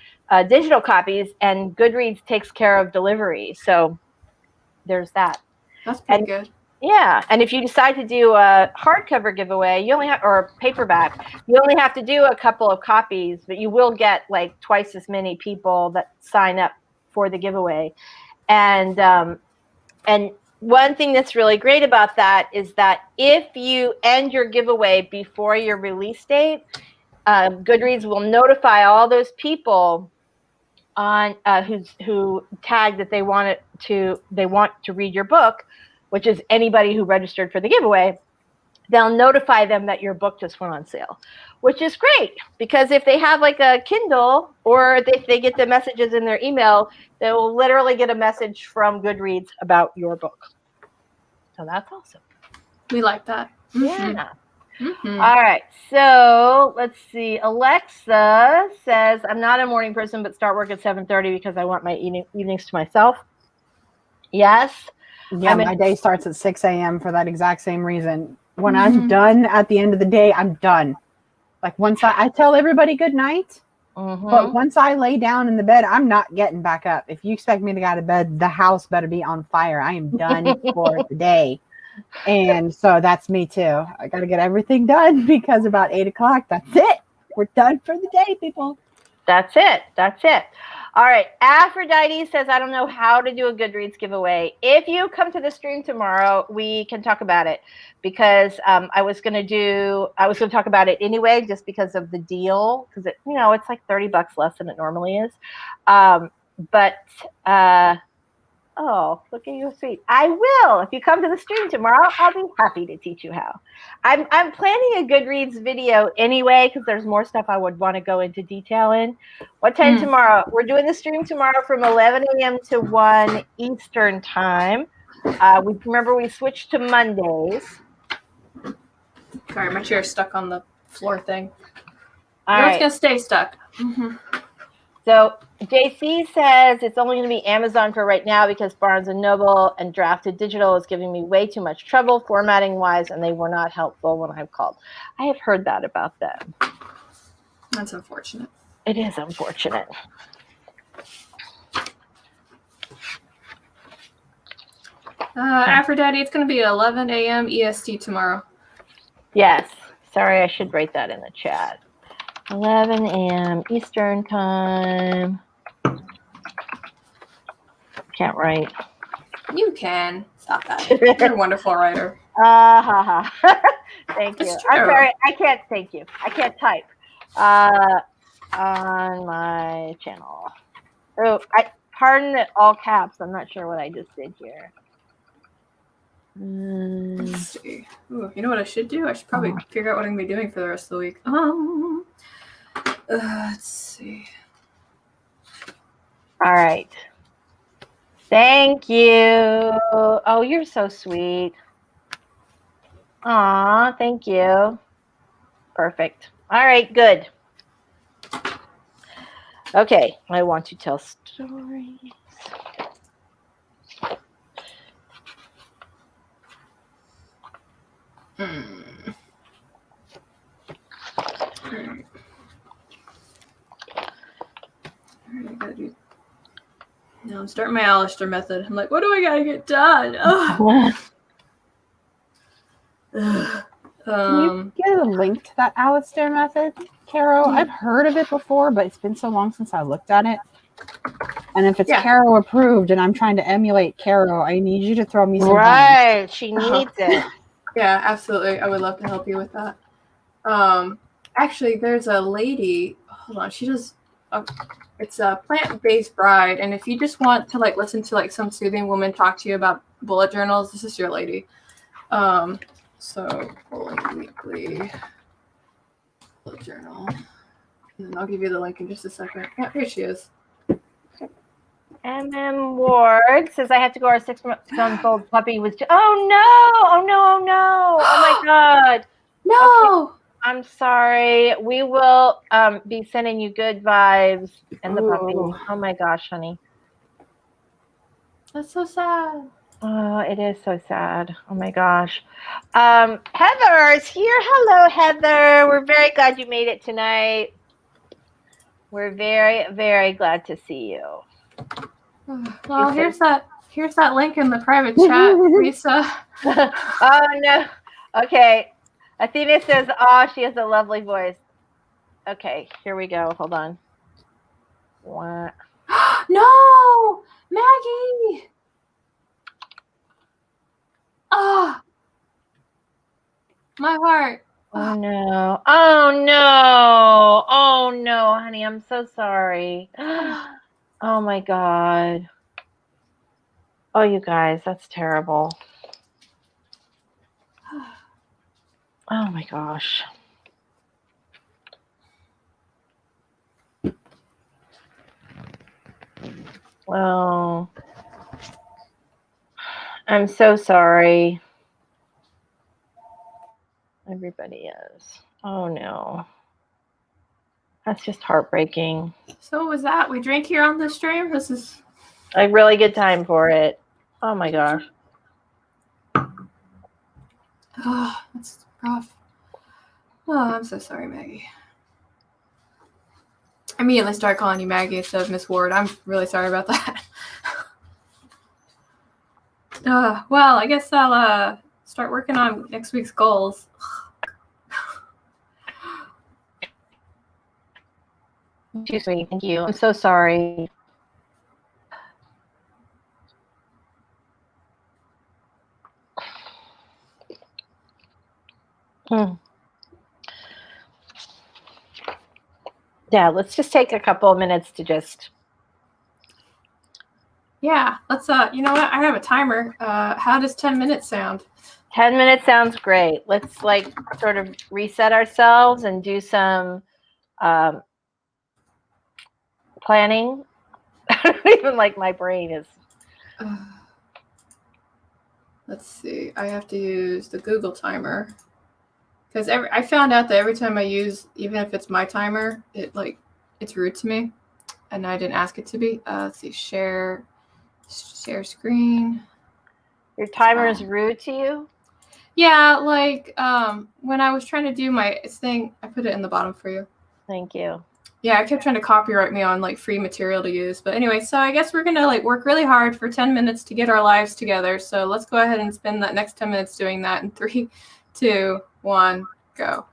digital copies, and Goodreads takes care of delivery. So there's that. That's pretty good. Yeah, and if you decide to do a hardcover giveaway, or paperback, you only have to do a couple of copies, but you will get like twice as many people that sign up for the giveaway. And one thing that's really great about that is that if you end your giveaway before your release date, Goodreads will notify all those people on who tagged that they want to read your book, which is anybody who registered for the giveaway. They'll notify them that your book just went on sale, which is great because if they have like a Kindle or if they get the messages in their email, they will literally get a message from Goodreads about your book. So that's awesome. We like that. Mm-hmm. Yeah. Mm-hmm. All right. So let's see. Alexa says, I'm not a morning person, but start work at 7:30 because I want my evenings to myself. Yes. Yeah, my day starts at 6 a.m. for that exact same reason. When I'm done at the end of the day, I'm done. Like once I tell everybody good night, but once I lay down in the bed, I'm not getting back up. If you expect me to get out of bed, the house better be on fire. I am done for the day. And so that's me too. I got to get everything done because about 8 o'clock, that's it. We're done for the day, people. That's it. All right. Aphrodite says, I don't know how to do a Goodreads giveaway. If you come to the stream tomorrow, we can talk about it because I was going to talk about it anyway, just because of the deal, because it's like $30 less than it normally is. Oh, look at you, sweet. I will. If you come to the stream tomorrow, I'll be happy to teach you how. I'm planning a Goodreads video anyway because there's more stuff I would want to go into detail in. What time tomorrow? We're doing the stream tomorrow from 11 a.m. to 1 Eastern time. We switched to Mondays. Sorry, my chair's stuck on the floor thing. All right. It's going to stay stuck. Mm-hmm. So JC says it's only going to be Amazon for right now because Barnes & Noble and Drafted Digital is giving me way too much trouble formatting-wise, and they were not helpful when I've called. I have heard that about them. That's unfortunate. It is unfortunate. Aphrodite, it's going to be 11 a.m. EST tomorrow. Yes. Sorry, I should write that in the chat. 11 a.m. Eastern time. Can't write. You can. Stop that. You're a wonderful writer. Thank you. It's I'm true. sorry. I can't thank you. I can't type on my channel. Oh, Pardon it, all caps. I'm not sure what I just did here. Let's see. Ooh, you know what I should do? I should probably figure out what I'm going to be doing for the rest of the week. Let's see. All right. Thank you. Oh, you're so sweet. Aw, thank you. Perfect. All right, good. Okay, I want to tell stories. Now I'm starting my Alistair method. I'm like, what do I gotta get done? Can you get a link to that Alistair method, Carrow? I've heard of it before, but it's been so long since I looked at it. And if it's Carrow approved and I'm trying to emulate Carrow, I need you to throw me some Right, she needs it. Yeah, absolutely. I would love to help you with that. Actually, there's a lady. Hold on, she does. It's a plant-based bride, and if you just want to like listen to like some soothing woman talk to you about bullet journals, this is your lady. So Pulling Weekly bullet journal, and then I'll give you the link in just a second. Yeah, here she is. MM Ward says I have to go. Our 6-month-old puppy was. Oh no! Oh no! Oh no! Oh my God! No. Okay. I'm sorry. We will be sending you good vibes and the puppy. Oh my gosh, honey. That's so sad. Oh, it is so sad. Oh my gosh. Heather is here. Hello, Heather. We're very glad you made it tonight. We're very, very glad to see you. Well, here's that link in the private chat, Lisa. Oh no. Okay. Athena says, "Oh, she has a lovely voice." Okay, here we go. Hold on. What? No, Maggie. Ah, my heart. Oh no. Oh no. Oh no, honey. I'm so sorry. Oh my God. Oh, you guys, that's terrible. Oh my gosh. Oh, I'm so sorry. Everybody is. Oh no. That's just heartbreaking. So what was that? We drank here on the stream? This is a really good time for it. Oh my gosh. Oh, that's rough. Oh, I'm so sorry, Maggie. I immediately start calling you Maggie instead of Miss Ward. I'm really sorry about that. Well, I guess I'll start working on next week's goals. Too sweet. Thank you. I'm so sorry. Yeah, let's just take a couple of minutes to just. Yeah, let's. You know what? I have a timer. How does 10 minutes sound? 10 minutes sounds great. Let's like sort of reset ourselves and do some planning. I don't even like my brain is. Let's see. I have to use the Google timer because I found out that every time I use, even if it's my timer, it's rude to me, and I didn't ask it to be. Let's see. Share screen. Your timer is rude to you? Yeah, like when I was trying to do my thing, I put it in the bottom for you. Thank you. Yeah, I kept trying to copyright me on like free material to use. But anyway, so I guess we're gonna like work really hard for 10 minutes to get our lives together. So let's go ahead and spend that next 10 minutes doing that in 3, 2, 1, go.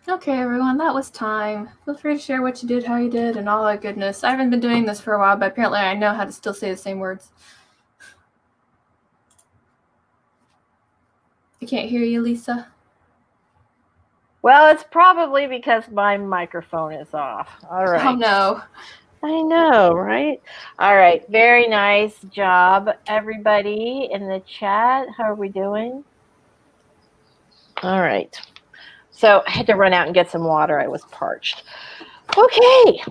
Okay, everyone, that was time. Feel free to share what you did, how you did, and all that goodness. I haven't been doing this for a while, but apparently I know how to still say the same words. I can't hear you, Lisa. Well, it's probably because my microphone is off. All right. Oh, no. I know, right? All right. Very nice job, everybody in the chat. How are we doing? All right. So I had to run out and get some water. I was parched. Okay.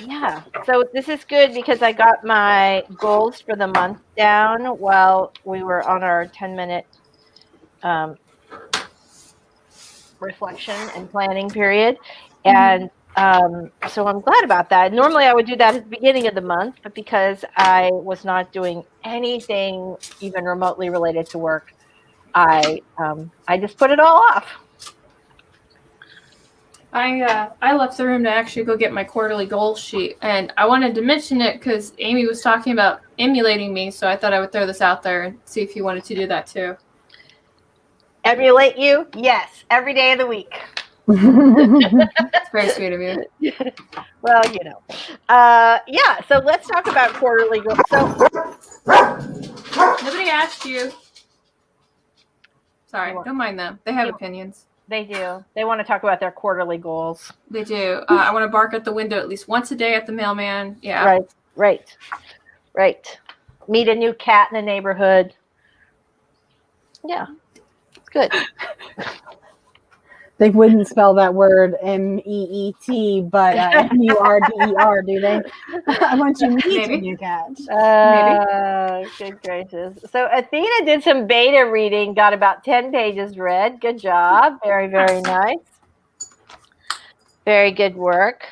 Yeah. So this is good because I got my goals for the month down while we were on our 10-minute reflection and planning period. And so I'm glad about that. Normally I would do that at the beginning of the month, but because I was not doing anything even remotely related to work, I just put it all off. I left the room to actually go get my quarterly goal sheet, and I wanted to mention it because Amy was talking about emulating me, so I thought I would throw this out there and see if you wanted to do that too. Emulate you? Yes, every day of the week. It's very sweet of you. Well, you know. Yeah, so let's talk about quarterly goals. So nobody asked you. Sorry, don't mind them. They have opinions. They do. They want to talk about their quarterly goals. They do. I want to bark at the window at least once a day at the mailman. Yeah. Right. Meet a new cat in the neighborhood. Yeah, it's good. They wouldn't spell that word MEET, but MURDER, do they? I want you to meet a new cat. Good gracious. So Athena did some beta reading, got about 10 pages read. Good job. Very, very nice. Very good work.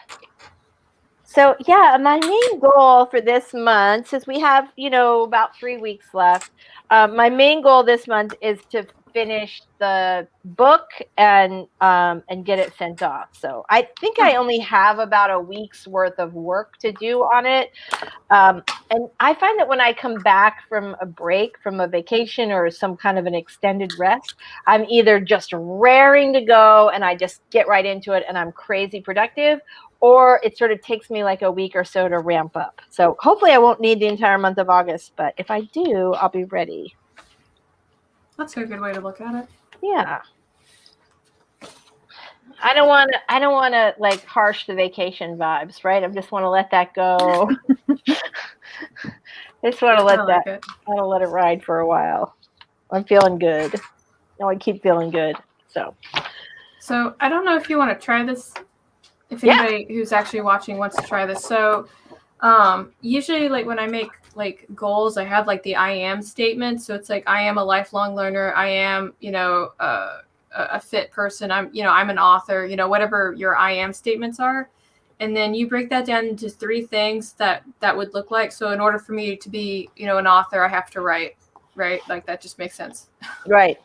So yeah, my main goal for this month, since we have, about 3 weeks left, my main goal this month is to finish the book and get it sent off. So I think I only have about a week's worth of work to do on it. And I find that when I come back from a break, from a vacation or some kind of an extended rest, I'm either just raring to go and I just get right into it and I'm crazy productive, or it sort of takes me like a week or so to ramp up. So hopefully I won't need the entire month of August, but if I do, I'll be ready. That's a good way to look at it. Yeah. I don't want to like harsh the vacation vibes, right? I just want to let that go. I just want to let I want to let it ride for a while. I'm feeling good. No, I keep feeling good. So I don't know if you want to try this. If anybody who's actually watching wants to try this. So usually like when I make like goals, I have like the I am statement. So it's like, I am a lifelong learner. I am, a fit person. I'm an author, whatever your I am statements are. And then you break that down into 3 things that would look like. So in order for me to be, an author, I have to write, right? Like that just makes sense. Right.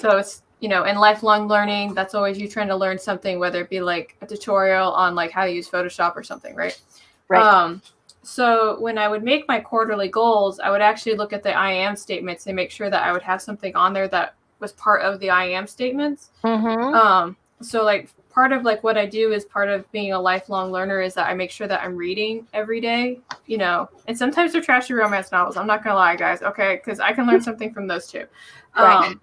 So it's, in lifelong learning, that's always you trying to learn something, whether it be like a tutorial on like how to use Photoshop or something, right? Right. So when I would make my quarterly goals, I would actually look at the I am statements and make sure that I would have something on there that was part of the I am statements. Mm-hmm. So like part of like what I do is part of being a lifelong learner is that I make sure that I'm reading every day, and sometimes they're trashy romance novels. I'm not going to lie, guys. Okay. Because I can learn something from those too. Right.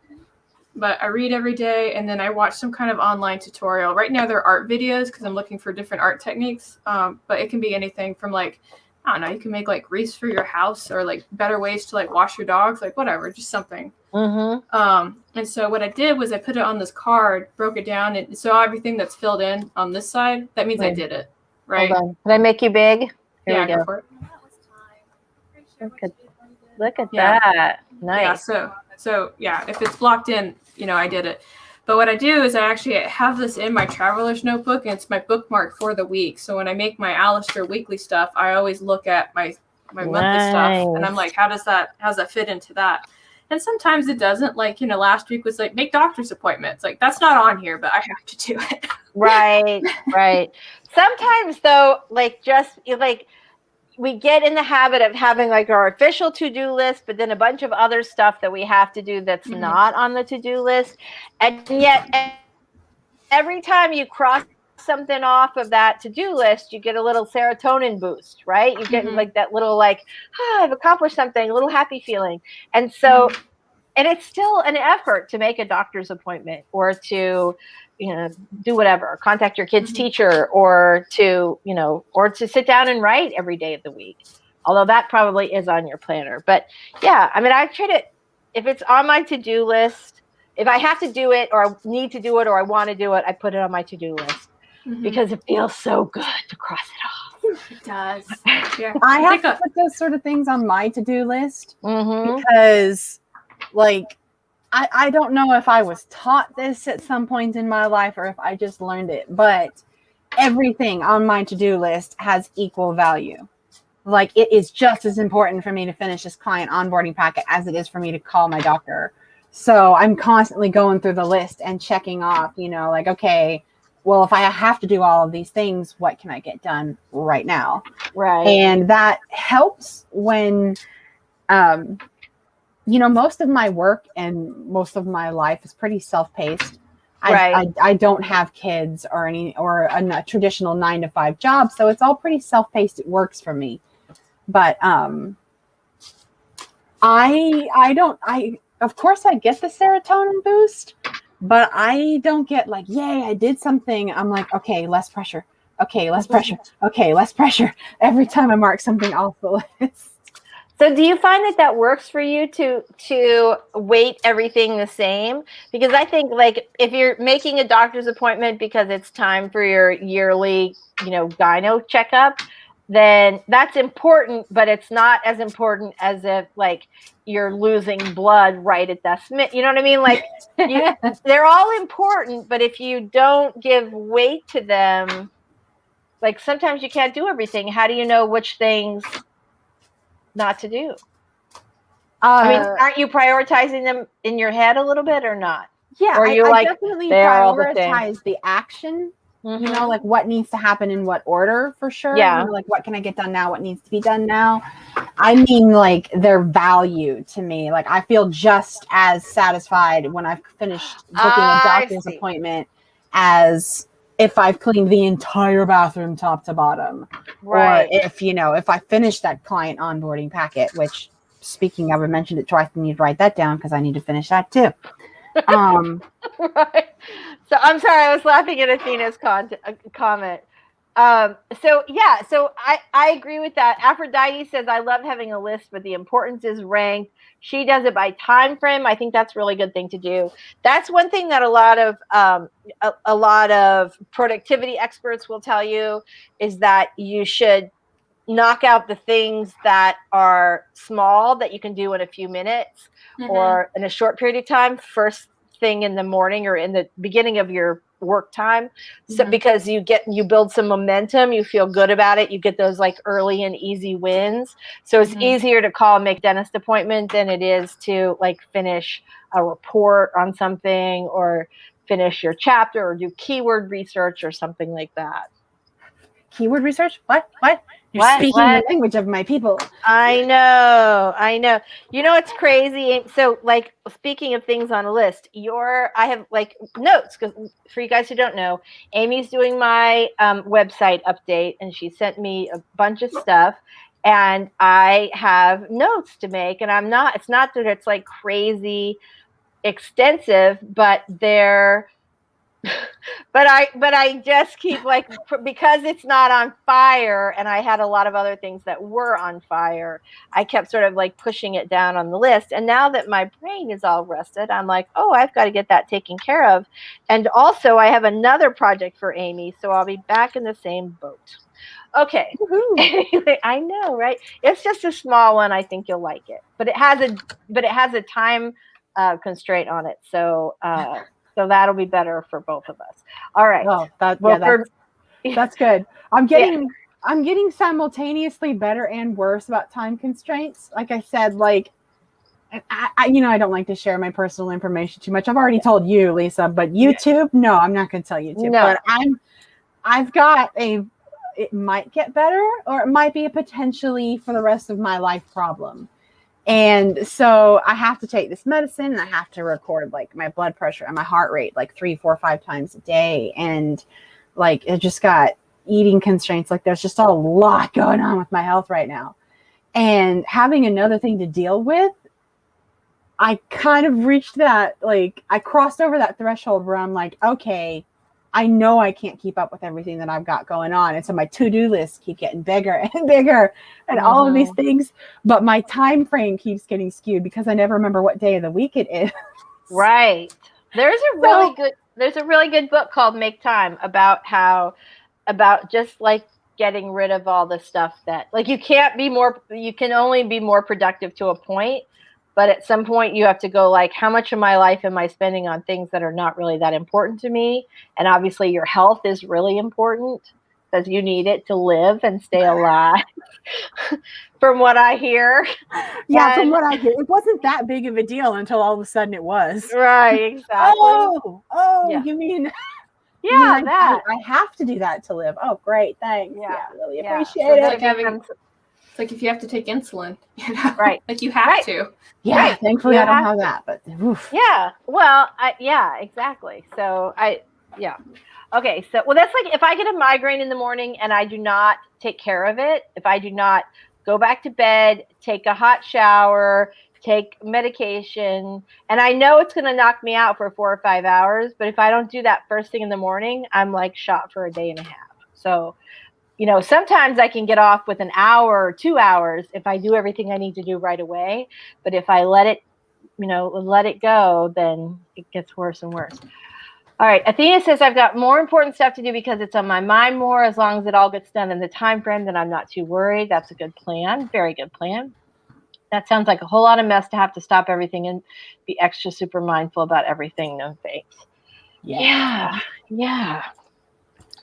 But I read every day and then I watch some kind of online tutorial. Right now they're art videos because I'm looking for different art techniques. But it can be anything from like, I don't know, you can make like wreaths for your house or like better ways to like wash your dogs, like whatever, just something. Mm-hmm. And so what I did was I put it on this card, broke it down. And so everything that's filled in on this side, that means I did it. Right. Hold on. Can I make you big? Here we go. Go for it. Look at that. Nice. Yeah, so yeah, if it's blocked in, I did it. But what I do is I actually have this in my traveler's notebook, and it's my bookmark for the week. So when I make my Alistair weekly stuff, I always look at my monthly stuff, and I'm like, how's that fit into that? And sometimes it doesn't. Like, last week was like, make doctor's appointments. Like, that's not on here, but I have to do it. Right. Sometimes though, we get in the habit of having like our official to-do list, but then a bunch of other stuff that we have to do that's not on the to-do list. And yet every time you cross something off of that to-do list, you get a little serotonin boost, right? You get like that little like, I've accomplished something, a little happy feeling. And so, and it's still an effort to make a doctor's appointment or to, do whatever, contact your kid's teacher or to, or to sit down and write every day of the week. Although that probably is on your planner. But yeah, I mean, I treat it, if it's on my to-do list, if I have to do it or I need to do it or I want to do it, I put it on my to-do list because it feels so good to cross it off. It does. Yeah. I have to put those sort of things on my to-do list because, like, I don't know if I was taught this at some point in my life or if I just learned it, but everything on my to-do list has equal value. Like, it is just as important for me to finish this client onboarding packet as it is for me to call my doctor. So I'm constantly going through the list and checking off, like, okay, well, if I have to do all of these things, what can I get done right now? Right. And that helps when, most of my work and most of my life is pretty self-paced. Right. I don't have kids or a traditional 9-to-5 job. So it's all pretty self-paced. It works for me. But of course I get the serotonin boost, but I don't get like, yay, I did something. I'm like, okay, less pressure. Okay, less pressure. Okay, less pressure. Every time I mark something off the list. So do you find that works for you to weight everything the same? Because I think, like, if you're making a doctor's appointment because it's time for your yearly, gyno checkup, then that's important, but it's not as important as if, like, you're losing blood right at that minute. You know what I mean? Like, they're all important, but if you don't give weight to them, like, sometimes you can't do everything. How do you know which things not to do? I mean, aren't you prioritizing them in your head a little bit or not? Yeah, or I definitely prioritize the action. Like what needs to happen in what order for sure. Yeah. Like what can I get done now? What needs to be done now? I mean, like their value to me. Like I feel just as satisfied when I've finished booking a doctor's appointment as if I've cleaned the entire bathroom top to bottom. Right. Or if I finish that client onboarding packet, which speaking of, I mentioned it twice, I need to write that down because I need to finish that too. Right. So I'm sorry, I was laughing at Athena's comment. So I agree with that. Aphrodite says, I love having a list, but the importance is ranked. She does it by time frame. I think that's a really good thing to do. That's one thing that a lot of productivity experts will tell you is that you should knock out the things that are small that you can do in a few minutes or in a short period of time, first thing in the morning or in the beginning of your work time. So because you build some momentum, you feel good about it, you get those like early and easy wins. So it's easier to call and make a dentist appointment than it is to like finish a report on something or finish your chapter or do keyword research or something like that. Keyword research? What? You're speaking the language of my people. I know. It's crazy. So, like, speaking of things on a list, I have like notes because for you guys who don't know, Amy's doing my website update, and she sent me a bunch of stuff, and I have notes to make. And it's not that it's like crazy extensive, but they're. But I just keep like, because it's not on fire and I had a lot of other things that were on fire, I kept sort of like pushing it down on the list. And now that my brain is all rested, I'm like, oh, I've got to get that taken care of. And also I have another project for Amy, so I'll be back in the same boat. Okay. Anyway, I know, right? It's just a small one. I think you'll like it, but it has a time constraint on it. So that'll be better for both of us. All right. Oh, that's good. I'm getting simultaneously better and worse about time constraints. Like I said, like I don't like to share my personal information too much. I've already told you, Lisa, but YouTube, no, I'm not going to tell YouTube. No. But I've got it might get better, or it might be a potentially for the rest of my life problem. And so I have to take this medicine and I have to record like my blood pressure and my heart rate like 3, 4, 5 times a day. And like, it just got eating constraints. Like there's just a lot going on with my health right now. And having another thing to deal with, I kind of reached that, like I crossed over that threshold where I'm like, okay, I know I can't keep up with everything that I've got going on. And so my to-do list keep getting bigger and bigger and all of these things. But my time frame keeps getting skewed because I never remember what day of the week it is. Right. There's a really good book called Make Time about just like getting rid of all the stuff that like you can only be more productive to a point. But at some point you have to go like, how much of my life am I spending on things that are not really that important to me? And obviously your health is really important because you need it to live and stay alive. From what I hear. Yeah, from what I hear. It wasn't that big of a deal until all of a sudden it was. Right, exactly. Oh, you mean... Yeah, I have to do that to live. Oh, great. Thanks. Yeah, really appreciate it. It's like if you have to take insulin, you know? Right. Like you have to. Yeah, thankfully I don't have that, but oof. Yeah, well, exactly. So okay, so that's like if I get a migraine in the morning and I do not take care of it, if I do not go back to bed, take a hot shower, take medication, and I know it's going to knock me out for 4 or 5 hours, but if I don't do that first thing in the morning, I'm like shot for a day and a half. So, you know, sometimes I can get off with an hour or 2 hours if I do everything I need to do right away. But if I let it go, then it gets worse and worse. All right. Athena says, I've got more important stuff to do because it's on my mind more. As long as it all gets done in the time frame, then I'm not too worried. That's a good plan. Very good plan. That sounds like a whole lot of mess to have to stop everything and be extra super mindful about everything. No thanks. Yeah.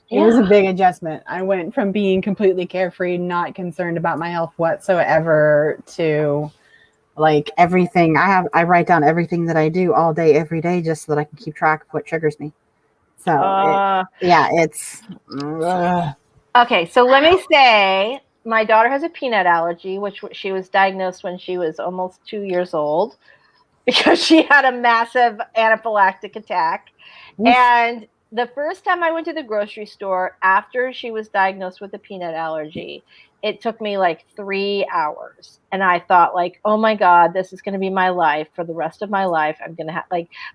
It was a big adjustment. I went from being completely carefree, not concerned about my health whatsoever, to like everything. I write down everything that I do all day, every day, just so that I can keep track of what triggers me. So it's okay. So let me say, my daughter has a peanut allergy, which she was diagnosed when she was almost 2 years old because she had a massive anaphylactic attack. Oof. And the first time I went to the grocery store after she was diagnosed with a peanut allergy, it took me like 3 hours. And I thought like, oh my God, this is going to be my life for the rest of my life. I'm going to have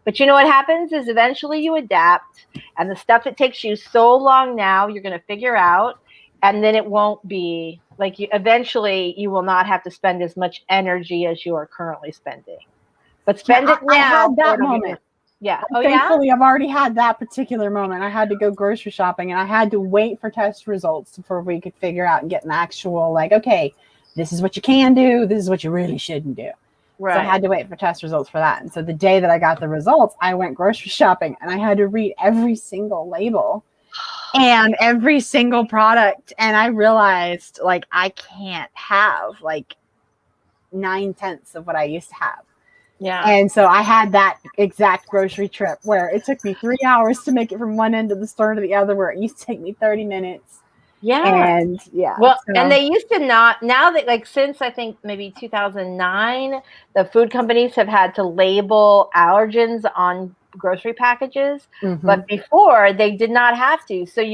but you know what happens is eventually you adapt, and the stuff that takes you so long now, you're going to figure out. And then it won't be like eventually you will not have to spend as much energy as you are currently spending. But spend it now. I had that moment. Yeah. Thankfully, I've already had that particular moment. I had to go grocery shopping and I had to wait for test results before we could figure out and get an actual like, okay, this is what you can do. This is what you really shouldn't do. Right. So I had to wait for test results for that. And so the day that I got the results, I went grocery shopping and I had to read every single label and every single product. And I realized like I can't have like 9/10 of what I used to have. Yeah. And so I had that exact grocery trip where it took me 3 hours to make it from one end of the store to the other, where it used to take me 30 minutes. Yeah. And well, and they used to not, now that like since I think maybe 2009, the food companies have had to label allergens on grocery packages. Mm-hmm. But before they did not have to. So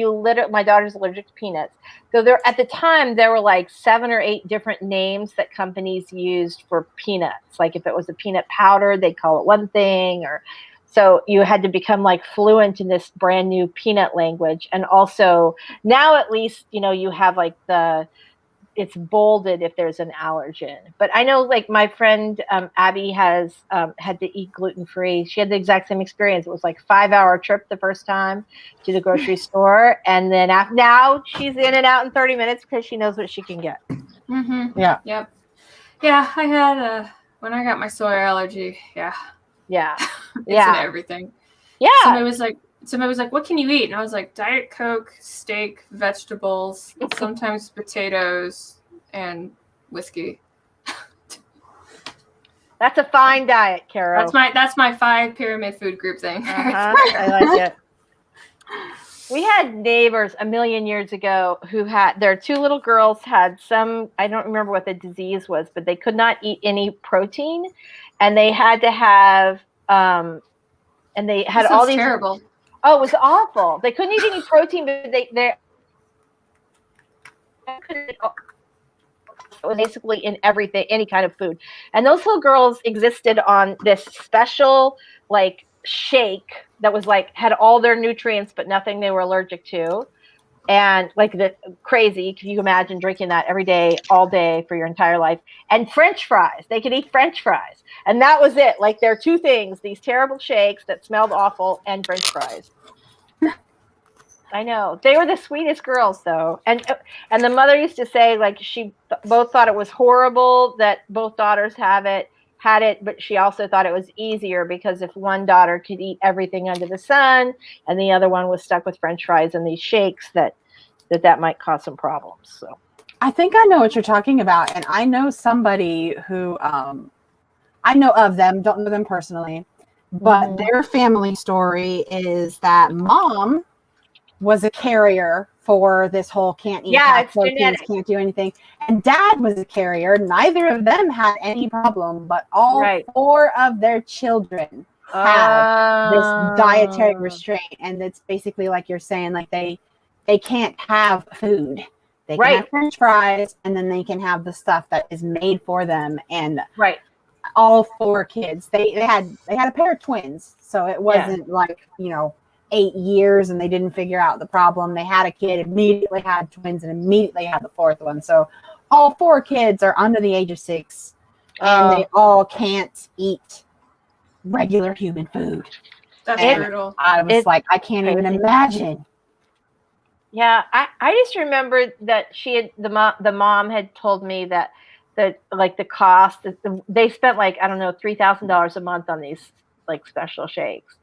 my daughter's allergic to peanuts. So at the time there were like 7 or 8 different names that companies used for peanuts. Like if it was a peanut powder, they'd call it one thing, so you had to become like fluent in this brand new peanut language. And also now at least, you have like it's bolded if there's an allergen. But I know like my friend Abby has had to eat gluten-free. She had the exact same experience. It was like 5-hour trip the first time to the grocery store. And then now she's in and out in 30 minutes because she knows what she can get. Mm-hmm. Yeah. Yep. Yeah, I had when I got my soy allergy. Yeah. It's in everything. Yeah. Somebody was like, what can you eat? And I was like, Diet Coke, steak, vegetables, sometimes potatoes, and whiskey. That's a fine diet, Carrow. That's my 5 pyramid food group thing. I like it. We had neighbors a million years ago who had their two little girls had some, I don't remember what the disease was, but they could not eat any protein, and they had to have and they had all these terrible. Oh, it was awful. They couldn't eat any protein, but they couldn't basically in everything, any kind of food. And those little girls existed on this special like shake that was like had all their nutrients but nothing they were allergic to. And like the crazy, can you imagine drinking that every day, all day for your entire life? And French fries. They could eat French fries. And that was it. Like there are two things, these terrible shakes that smelled awful and French fries. I know. They were the sweetest girls though. And the mother used to say like both thought it was horrible that both daughters had it, but she also thought it was easier because if one daughter could eat everything under the sun and the other one was stuck with French fries and these shakes, that might cause some problems. So I think I know what you're talking about. And I know somebody who I know of them, don't know them personally, but their family story is that mom was a carrier for this whole can't eat proteins, can't do anything. And dad was a carrier. Neither of them had any problem, but all four of their children have this dietary restraint. And it's basically like you're saying, like they can't have food. They can have French fries, and then they can have the stuff that is made for them. And all four kids, they had a pair of twins. So it wasn't like, 8 years and they didn't figure out the problem. They had a kid, immediately had twins, and immediately had the fourth one. So all four kids are under the age of 6, and they all can't eat regular human food. That's brutal. I was like, I can't even imagine. Yeah, I just remember that the mom had told me that like the cost, they spent like, I don't know, $3,000 a month on these like special shakes,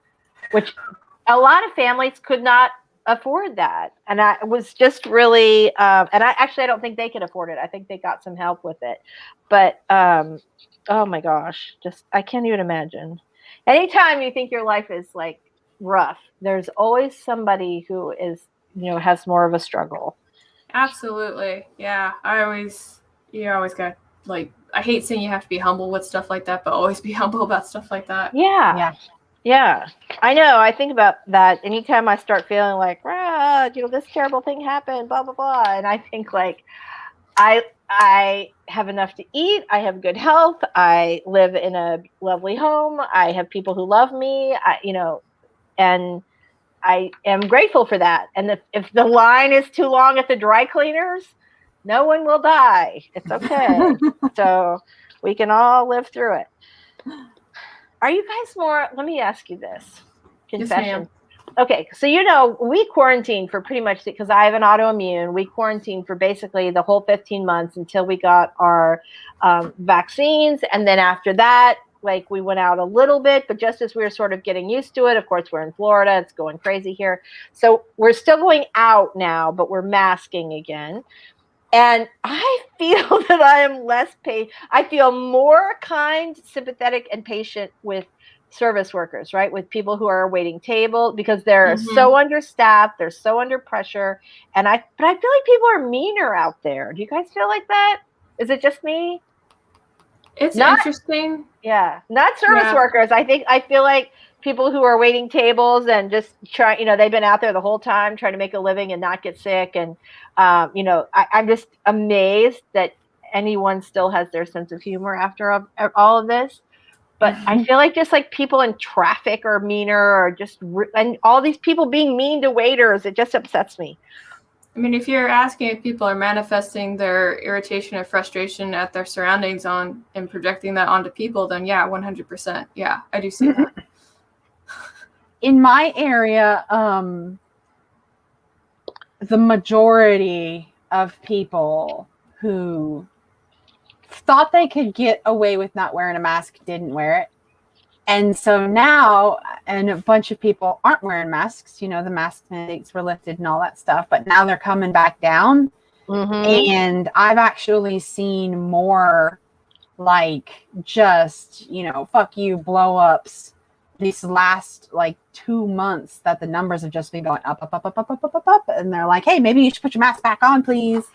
which a lot of families could not afford that. And I was just really, and I don't think they could afford it. I think they got some help with it. But, oh my gosh, I can't even imagine. Anytime you think your life is like rough, there's always somebody who is, has more of a struggle. Absolutely. Yeah. You always got like, I hate saying you have to be humble with stuff like that, but always be humble about stuff like that. Yeah, I know. I think about that anytime I start feeling like, this terrible thing happened, blah, blah, blah. And I think like, I have enough to eat. I have good health. I live in a lovely home. I have people who love me, and I am grateful for that. And if the line is too long at the dry cleaners, no one will die. It's okay. So we can all live through it. Are you guys let me ask you this confession. Yes, okay. So, we quarantined for pretty much, because I have an autoimmune, we quarantined for basically the whole 15 months until we got our vaccines. And then after that, like we went out a little bit, but just as we were sort of getting used to it, of course, we're in Florida, it's going crazy here. So we're still going out now, but we're masking again. And I feel that I am less I feel more kind, sympathetic, and patient with service workers, right? With people who are waiting table, because they're so understaffed, they're so under pressure. But I feel like people are meaner out there. Do you guys feel like that? Is it just me? It's interesting. Yeah, not service workers. I feel like people who are waiting tables and just try, they've been out there the whole time trying to make a living and not get sick. And, I'm just amazed that anyone still has their sense of humor after all of this. But I feel like just like people in traffic are meaner, or and all these people being mean to waiters, it just upsets me. I mean, if you're asking if people are manifesting their irritation or frustration at their surroundings and projecting that onto people, then 100%. Yeah, I do see that. In my area, the majority of people who thought they could get away with not wearing a mask didn't wear it. And so now, and a bunch of people aren't wearing masks, the mask mandates were lifted and all that stuff, but now they're coming back down. And I've actually seen more like just, fuck you blow ups, these last like 2 months that the numbers have just been going up, up, up, up, up, up, up, up, up. And they're like, hey, maybe you should put your mask back on, please.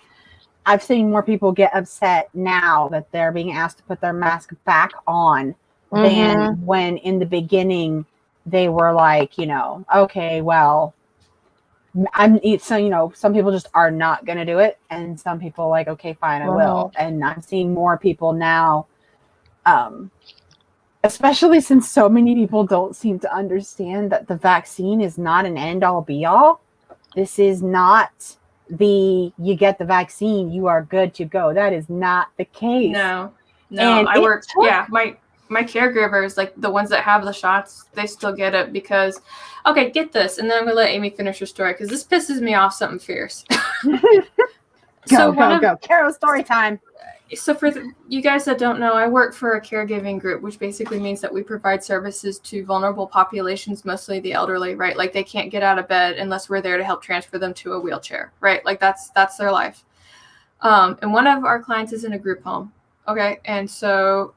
I've seen more people get upset now that they're being asked to put their mask back on than when in the beginning they were like, you know, okay, well, so, you know, some people just are not going to do it. And some people like, okay, fine, I will. And I'm seeing more people now, especially since so many people don't seem to understand that the vaccine is not an end all be all. This is not you get the vaccine, you are good to go. That is not the case. No, and I work. My caregivers, like the ones that have the shots, they still get it because, okay, get this. And then I'm going to let Amy finish her story because this pisses me off something fierce. Go. Carrow story time. So for you guys that don't know, I work for a caregiving group, which basically means that we provide services to vulnerable populations, mostly the elderly, right? Like they can't get out of bed unless we're there to help transfer them to a wheelchair, right? Like that's their life. And one of our clients is in a group home. Okay. And so,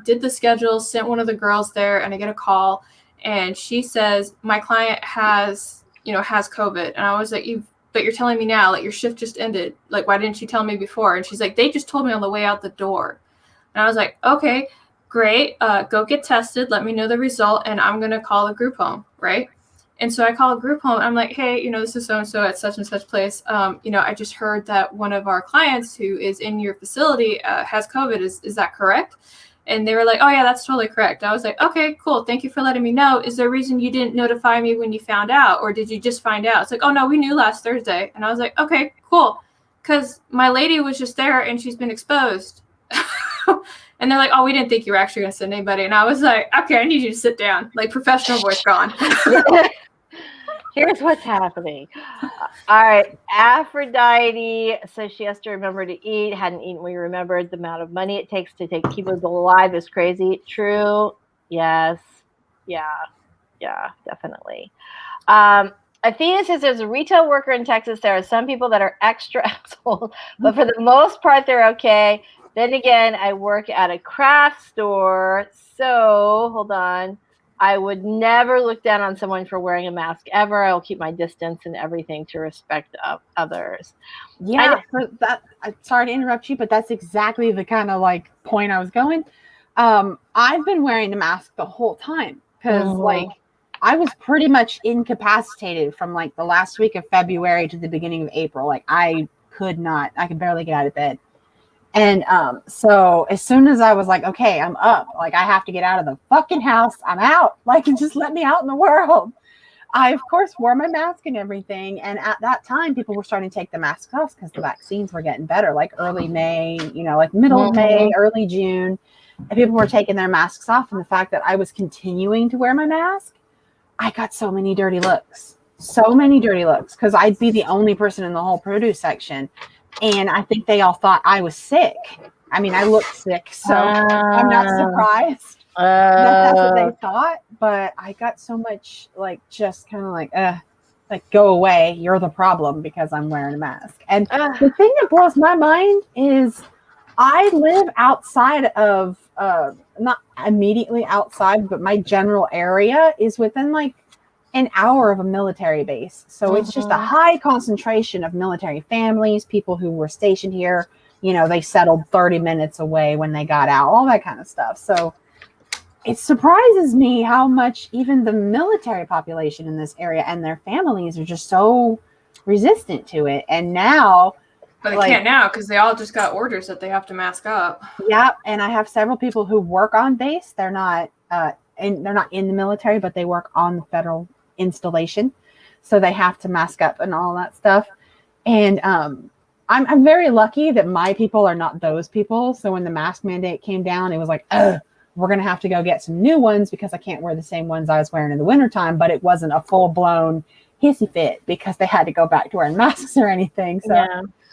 did the schedule, sent one of the girls there, and I get a call and she says, my client has COVID. And I was like, but you're telling me now, like your shift just ended. Like, why didn't you tell me before? And she's like, they just told me on the way out the door. And I was like, okay, great. Go get tested. Let me know the result. And I'm going to call the group home. Right. And so I call a group home. I'm like, hey, this is so-and-so at such and such place. I just heard that one of our clients who is in your facility has COVID. Is that correct? And they were like, oh, yeah, that's totally correct. I was like, okay, cool. Thank you for letting me know. Is there a reason you didn't notify me when you found out? Or did you just find out? It's like, oh, no, we knew last Thursday. And I was like, okay, cool. Because my lady was just there and she's been exposed. And they're like, oh, we didn't think you were actually going to send anybody. And I was like, okay, I need you to sit down. Like professional voice gone. Here's what's happening. All right. Aphrodite says she has to remember to eat. Hadn't eaten. We remembered the amount of money it takes to keep people alive is crazy. True. Yes. Yeah, definitely. Athena says there's a retail worker in Texas. There are some people that are extra assholes, but for the most part, they're okay. Then again, I work at a craft store. So hold on. I would never look down on someone for wearing a mask ever. I'll keep my distance and everything to respect others. Yeah, for that. I'm sorry to interrupt you, but that's exactly the kind of like point I was going. I've been wearing the mask the whole time because like I was pretty much incapacitated from like the last week of February to the beginning of April. Like I could barely get out of bed. And so as soon as I was like, okay, I'm up, like I have to get out of the fucking house, I'm out, like just let me out in the world. I, of course, wore my mask and everything. And at that time, people were starting to take the masks off because the vaccines were getting better, like early May, like middle of May, early June. And people were taking their masks off. And the fact that I was continuing to wear my mask, I got so many dirty looks because I'd be the only person in the whole produce section. And I think they all thought I was sick. I mean, I looked sick, so I'm not surprised that's what they thought. But I got so much, like, just kind of like, go away. You're the problem because I'm wearing a mask. And the thing that blows my mind is I live outside of, not immediately outside, but my general area is within, like, an hour of a military base. So it's just a high concentration of military families, people who were stationed here, they settled 30 minutes away when they got out, all that kind of stuff. So it surprises me how much even the military population in this area and their families are just so resistant to it. And now, but they can't now because they all just got orders that they have to mask up. Yeah. And I have several people who work on base. They're not in the military, but they work on the federal installation, so they have to mask up and all that stuff. And I'm very lucky that my people are not those people. So when the mask mandate came down, it was like, we're gonna have to go get some new ones because I can't wear the same ones I was wearing in the wintertime. But it wasn't a full-blown hissy fit because they had to go back to wearing masks or anything. So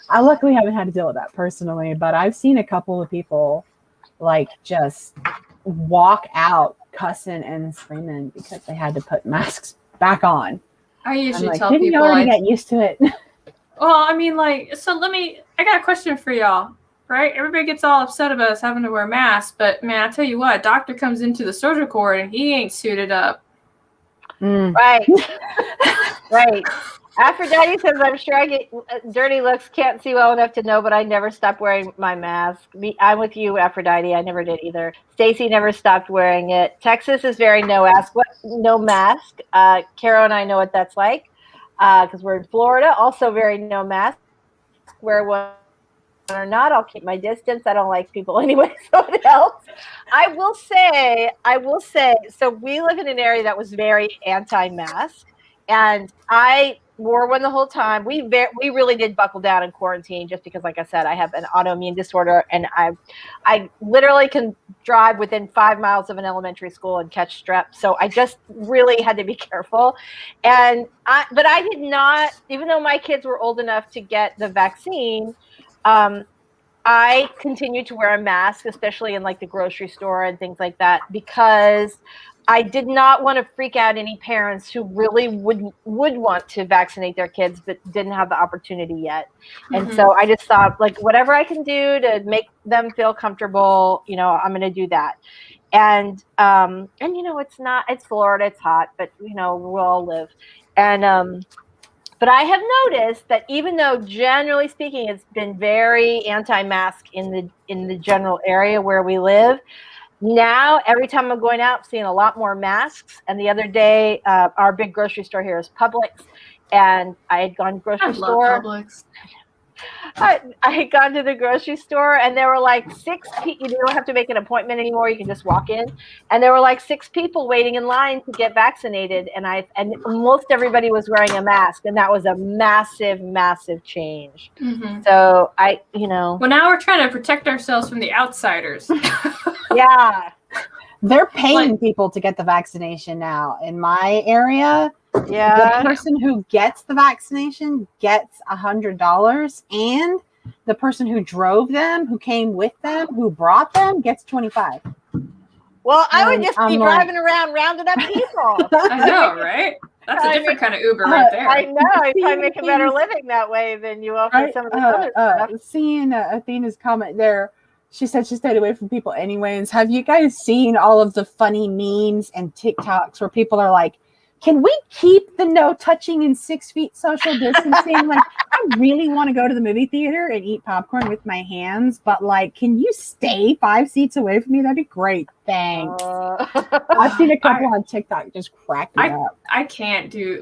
I luckily haven't had to deal with that personally, but I've seen a couple of people like just walk out cussing and screaming because they had to put masks back on. I usually tell people, you already get used to it. Well, I mean, like, so I got a question for y'all, right? Everybody gets all upset about us having to wear masks, but man, I tell you what, a doctor comes into the surgical ward and he ain't suited up. Right. Right. Aphrodite says, I'm sure I get dirty looks, can't see well enough to know, but I never stopped wearing my mask. I'm with you, Aphrodite. I never did either. Stacy never stopped wearing it. Texas is very no mask. No mask. Carrow and I know what that's like because we're in Florida. Also very no mask. Wear one or not, I'll keep my distance. I don't like people anyway. So what else? I will say, so we live in an area that was very anti-mask, and I wore one the whole time. We really did buckle down in quarantine just because, like I said, I have an autoimmune disorder, and I literally can drive within 5 miles of an elementary school and catch strep. So I just really had to be careful. But I did not, even though my kids were old enough to get the vaccine, I continued to wear a mask, especially in like the grocery store and things like that, because I did not want to freak out any parents who really would want to vaccinate their kids but didn't have the opportunity yet. And so I just thought, like, whatever I can do to make them feel comfortable, I'm going to do that. And it's Florida, it's hot, but we'll all live. And but I have noticed that even though generally speaking, it's been very anti-mask in the general area where we live, now every time I'm going out, I'm seeing a lot more masks. And the other day, our big grocery store here is Publix, and I had gone to the grocery store. Publix. I had gone to the grocery store, and there were like 6 people. You don't have to make an appointment anymore. You can just walk in. And there were like 6 people waiting in line to get vaccinated. And most everybody was wearing a mask. And that was a massive, massive change. So Well, now we're trying to protect ourselves from the outsiders. Yeah. They're paying people to get the vaccination now. In my area, yeah, the person who gets the vaccination gets $100, and the person who drove them, who came with them, who brought them, gets $25. Well, I would just be driving around rounding up people. I know, right? That's a different kind of Uber right there. I know. You probably make a better living that way than you will for some of the other stuff. Seeing Athena's comment there, she said she stayed away from people anyways. Have you guys seen all of the funny memes and TikToks where people are like, can we keep the no touching and 6 feet social distancing? Like, I really want to go to the movie theater and eat popcorn with my hands, but like, can you stay 5 seats away from me? That'd be great. Thanks. I've seen a couple on TikTok just crack me up. I can't do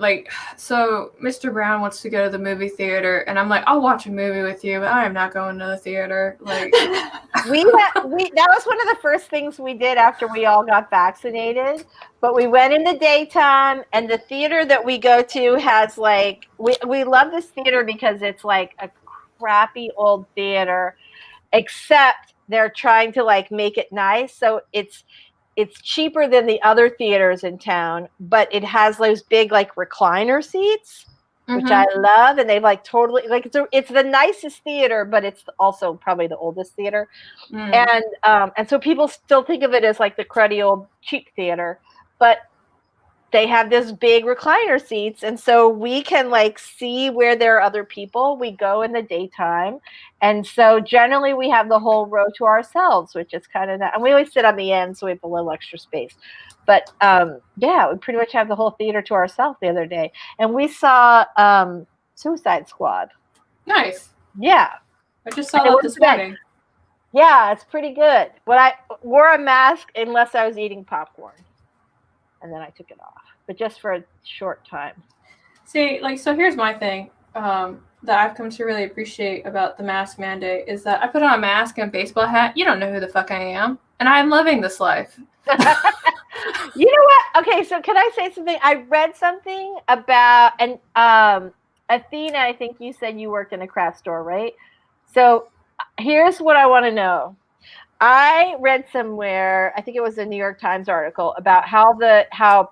so Mr. Brown wants to go to the movie theater, and I'm like, I'll watch a movie with you, but I am not going to the theater. Like that was one of the first things we did after we all got vaccinated. But we went in the daytime, and the theater that we go to has like we love this theater because it's like a crappy old theater, except they're trying to like make it nice. So it's cheaper than the other theaters in town, but it has those big like recliner seats, which I love. And they've like totally like it's the nicest theater, but it's also probably the oldest theater. And so people still think of it as like the cruddy old cheap theater, but they have this big recliner seats, and so we can like see where there are other people. We go in the daytime, and so generally we have the whole row to ourselves, which is kind of and we always sit on the end, so we have a little extra space. But we pretty much have the whole theater to ourselves the other day, and we saw Suicide Squad. Nice. Yeah, I just saw that this morning. Yeah, it's pretty good. But I wore a mask unless I was eating popcorn. And then I took it off, but just for a short time. See, so here's my thing that I've come to really appreciate about the mask mandate is that I put on a mask and a baseball hat. You don't know who the fuck I am. And I'm loving this life. You know what? Okay, so can I say something? I read something about, and Athena, I think you said you worked in a craft store, right? So here's what I want to know. I read somewhere, I think it was a New York Times article about how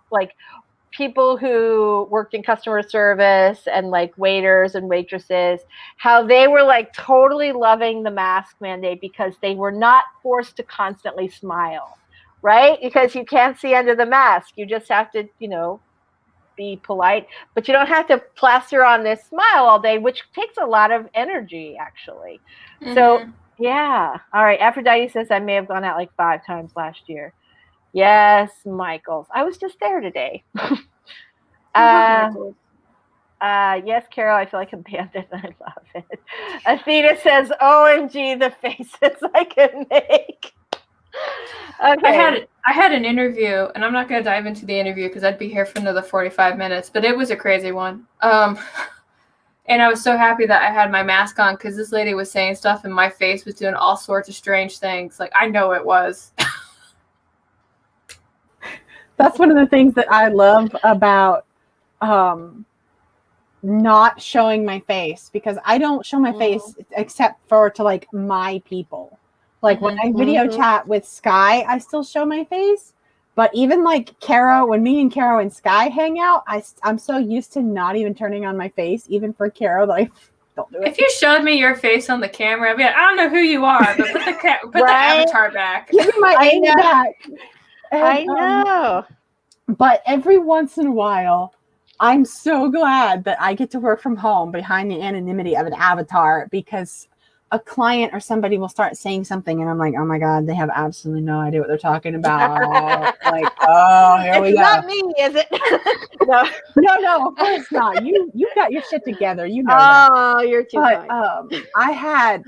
people who worked in customer service and like waiters and waitresses, how they were like totally loving the mask mandate because they were not forced to constantly smile, right? Because you can't see under the mask. You just have to, be polite, but you don't have to plaster on this smile all day, which takes a lot of energy actually. So Yeah. All right. Aphrodite says I may have gone out like 5 times last year. Yes, Michaels. I was just there today. Yes, Carol, I feel like a bandit and I love it. Athena says, OMG, the faces I can make. Okay. I had an interview, and I'm not going to dive into the interview because I'd be here for another 45 minutes, but it was a crazy one. And I was so happy that I had my mask on because this lady was saying stuff and my face was doing all sorts of strange things. Like, I know it was. That's one of the things that I love about not showing my face, because I don't show my face except for to like my people. Like when I video chat with Sky, I still show my face. But even like Carrow, when me and Carrow and Sky hang out, I'm so used to not even turning on my face, even for Carrow, that I don't do it. If you showed me your face on the camera, I'd be like, I don't know who you are, but put the avatar back. Give me my aim back. And, I know. But every once in a while, I'm so glad that I get to work from home behind the anonymity of an avatar, because a client or somebody will start saying something and I'm like, oh my God, they have absolutely no idea what they're talking about. Like, oh, here we go. It's not me, is it? No, of course not. You've got your shit together. You know that. You're too kind. kind.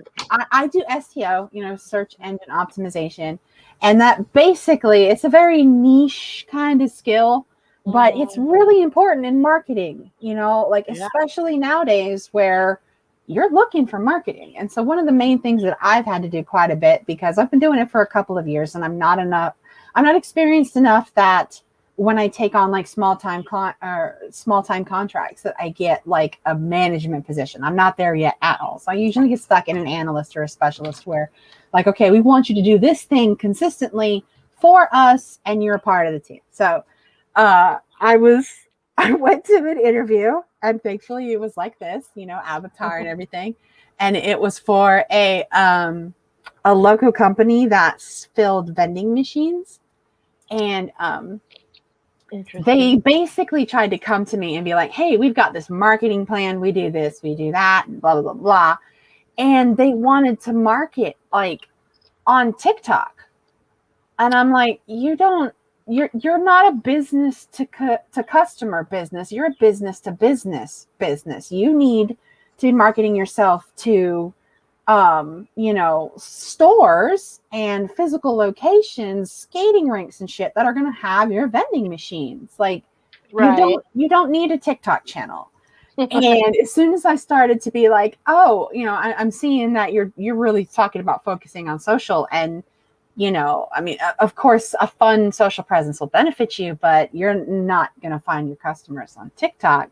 I do SEO, search engine optimization. And that basically, it's a very niche kind of skill, but it's really important in marketing, especially nowadays where you're looking for marketing. And so one of the main things that I've had to do quite a bit, because I've been doing it for a couple of years and I'm not experienced enough that when I take on like small time contracts that I get like a management position. I'm not there yet at all. So I usually get stuck in an analyst or a specialist where like, okay, we want you to do this thing consistently for us and you're a part of the team. So I went to an interview and thankfully it was like this, avatar and everything. And it was for a local company that filled vending machines. And they basically tried to come to me and be like, hey, we've got this marketing plan. We do this, we do that, and blah, blah, blah, blah. And they wanted to market like on TikTok. And I'm like, you're not a business to customer business. You're a business to business. You need to be marketing yourself to, stores and physical locations, skating rinks and shit that are going to have your vending machines. Like, you don't need a TikTok channel. And as soon as I started to be like, oh, I'm seeing that you're really talking about focusing on social, and of course, a fun social presence will benefit you, but you're not going to find your customers on TikTok.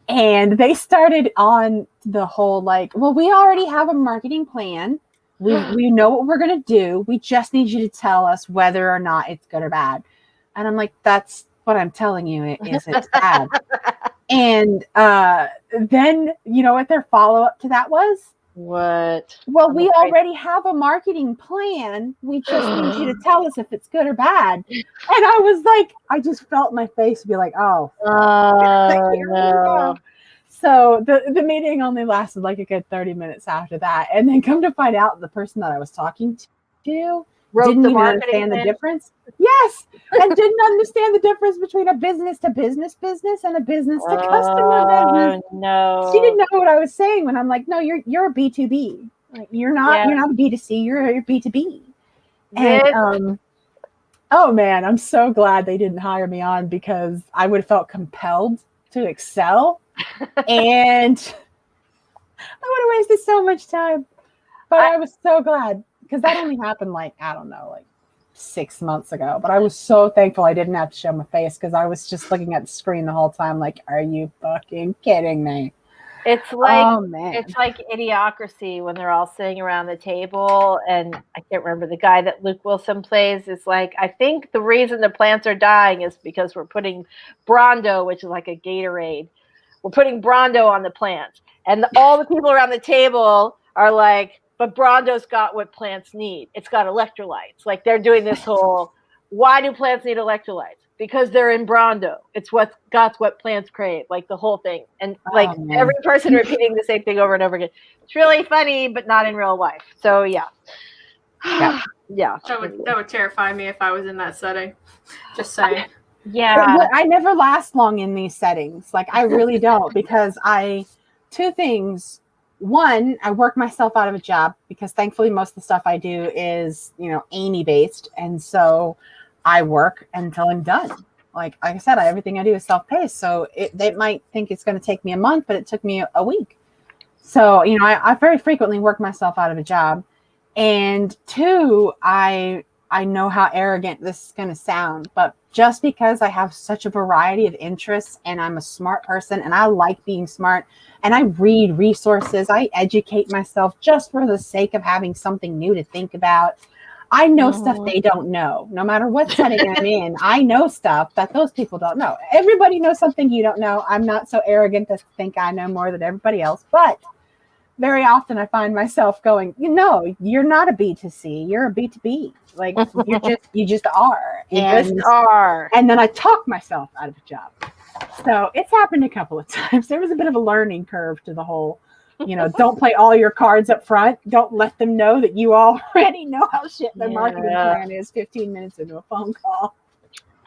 And they started on the whole like, well, we already have a marketing plan. We know what we're going to do. We just need you to tell us whether or not it's good or bad. And I'm like, that's what I'm telling you. It's bad. And then you know what their follow-up to that was? What? Well, we already have a marketing plan. We just need you to tell us if it's good or bad. And I was like, I just felt my face be like, oh, no. So the meeting only lasted like a good 30 minutes after that. And then come to find out, the person that I was talking to didn't even understand the difference. Yes. And didn't understand the difference between a business to business and a business to customer business. No. She didn't know what I was saying when I'm like, no, you're a B2B. Like, you're not a B2C, you're a B2B. And oh man, I'm so glad they didn't hire me on, because I would have felt compelled to excel and I would have wasted so much time. But I was so glad, because that only happened like 6 months ago. But I was so thankful I didn't have to show my face, because I was just looking at the screen the whole time like, are you fucking kidding me? It's like Idiocracy when they're all sitting around the table, and I can't remember the guy that Luke Wilson plays. Is like, I think the reason the plants are dying is because we're putting Brondo, which is like a Gatorade. We're putting Brondo on the plants, and all the people around the table are like, but Brondo's got what plants need. It's got electrolytes. Like, they're doing this whole, why do plants need electrolytes? because they're in Brando. It's what plants create, like the whole thing. And like man. every person repeating the same thing over and over again. It's really funny, but not in real life. So yeah. Yeah. That would terrify me if I was in that setting. Just saying. Yeah. I never last long in these settings. Like I really don't, because two things. One, I work myself out of a job because thankfully most of the stuff I do is, Amy based. And so I work until I'm done. Like I said, everything I do is self-paced. So they might think it's going to take me a month, but it took me a week. So, I very frequently work myself out of a job. And two, I know how arrogant this is going to sound, but just because I have such a variety of interests and I'm a smart person and I like being smart and I read resources, I educate myself just for the sake of having something new to think about. I know stuff they don't know. No matter what setting I'm in, I know stuff that those people don't know. Everybody knows something you don't know. I'm not so arrogant to think I know more than everybody else, but very often I find myself going, you're not a B2C, you're a B2B. Like you just are. And then I talk myself out of a job. So it's happened a couple of times. There was a bit of a learning curve to the whole, don't play all your cards up front. Don't let them know that you already know how shit their marketing plan is 15 minutes into a phone call.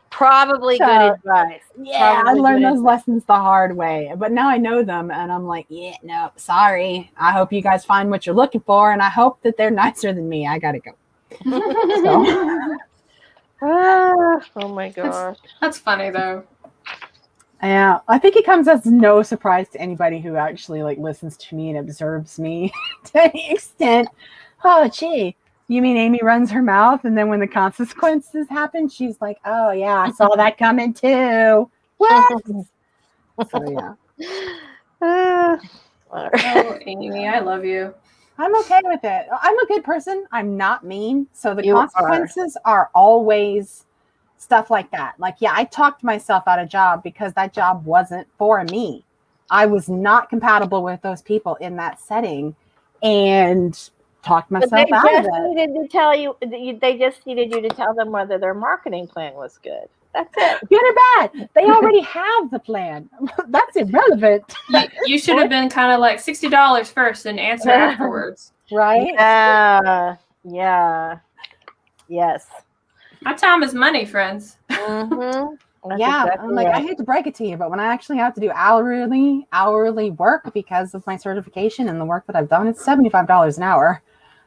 Probably good advice. Yeah, I learned those lessons the hard way. But now I know them and I'm like, no, sorry. I hope you guys find what you're looking for and I hope that they're nicer than me. I gotta go. Oh my gosh. That's funny though. Yeah, I think it comes as no surprise to anybody who actually listens to me and observes me to any extent. Oh, gee. You mean Amy runs her mouth and then when the consequences happen, she's like, oh, yeah, I saw that coming too. What? So, yeah. Oh, Amy, I love you. I'm okay with it. I'm a good person. I'm not mean. So the consequences are always stuff like that. I talked myself out of a job because that job wasn't for me. I was not compatible with those people in that setting. And talked myself out of it. They just needed you to tell them whether their marketing plan was good. That's it. Good or bad. They already have the plan. That's irrelevant. You should have been kind of like $60 first and answer afterwards. Right? Yeah. Yes. My time is money, friends. Mm-hmm. Yeah. Exactly I'm like, right. I hate to break it to you, but when I actually have to do hourly work because of my certification and the work that I've done, it's $75 an hour.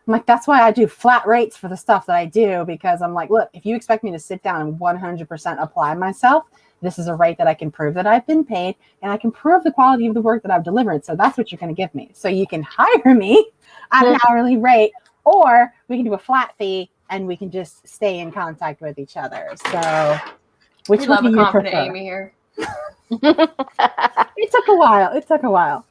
I'm like, that's why I do flat rates for the stuff that I do, because I'm like, look, if you expect me to sit down and 100% apply myself, this is a rate that I can prove that I've been paid and I can prove the quality of the work that I've delivered. So that's what you're going to give me. So you can hire me at an hourly rate, or we can do a flat fee and we can just stay in contact with each other. So which one do you prefer? Amy here. It took a while.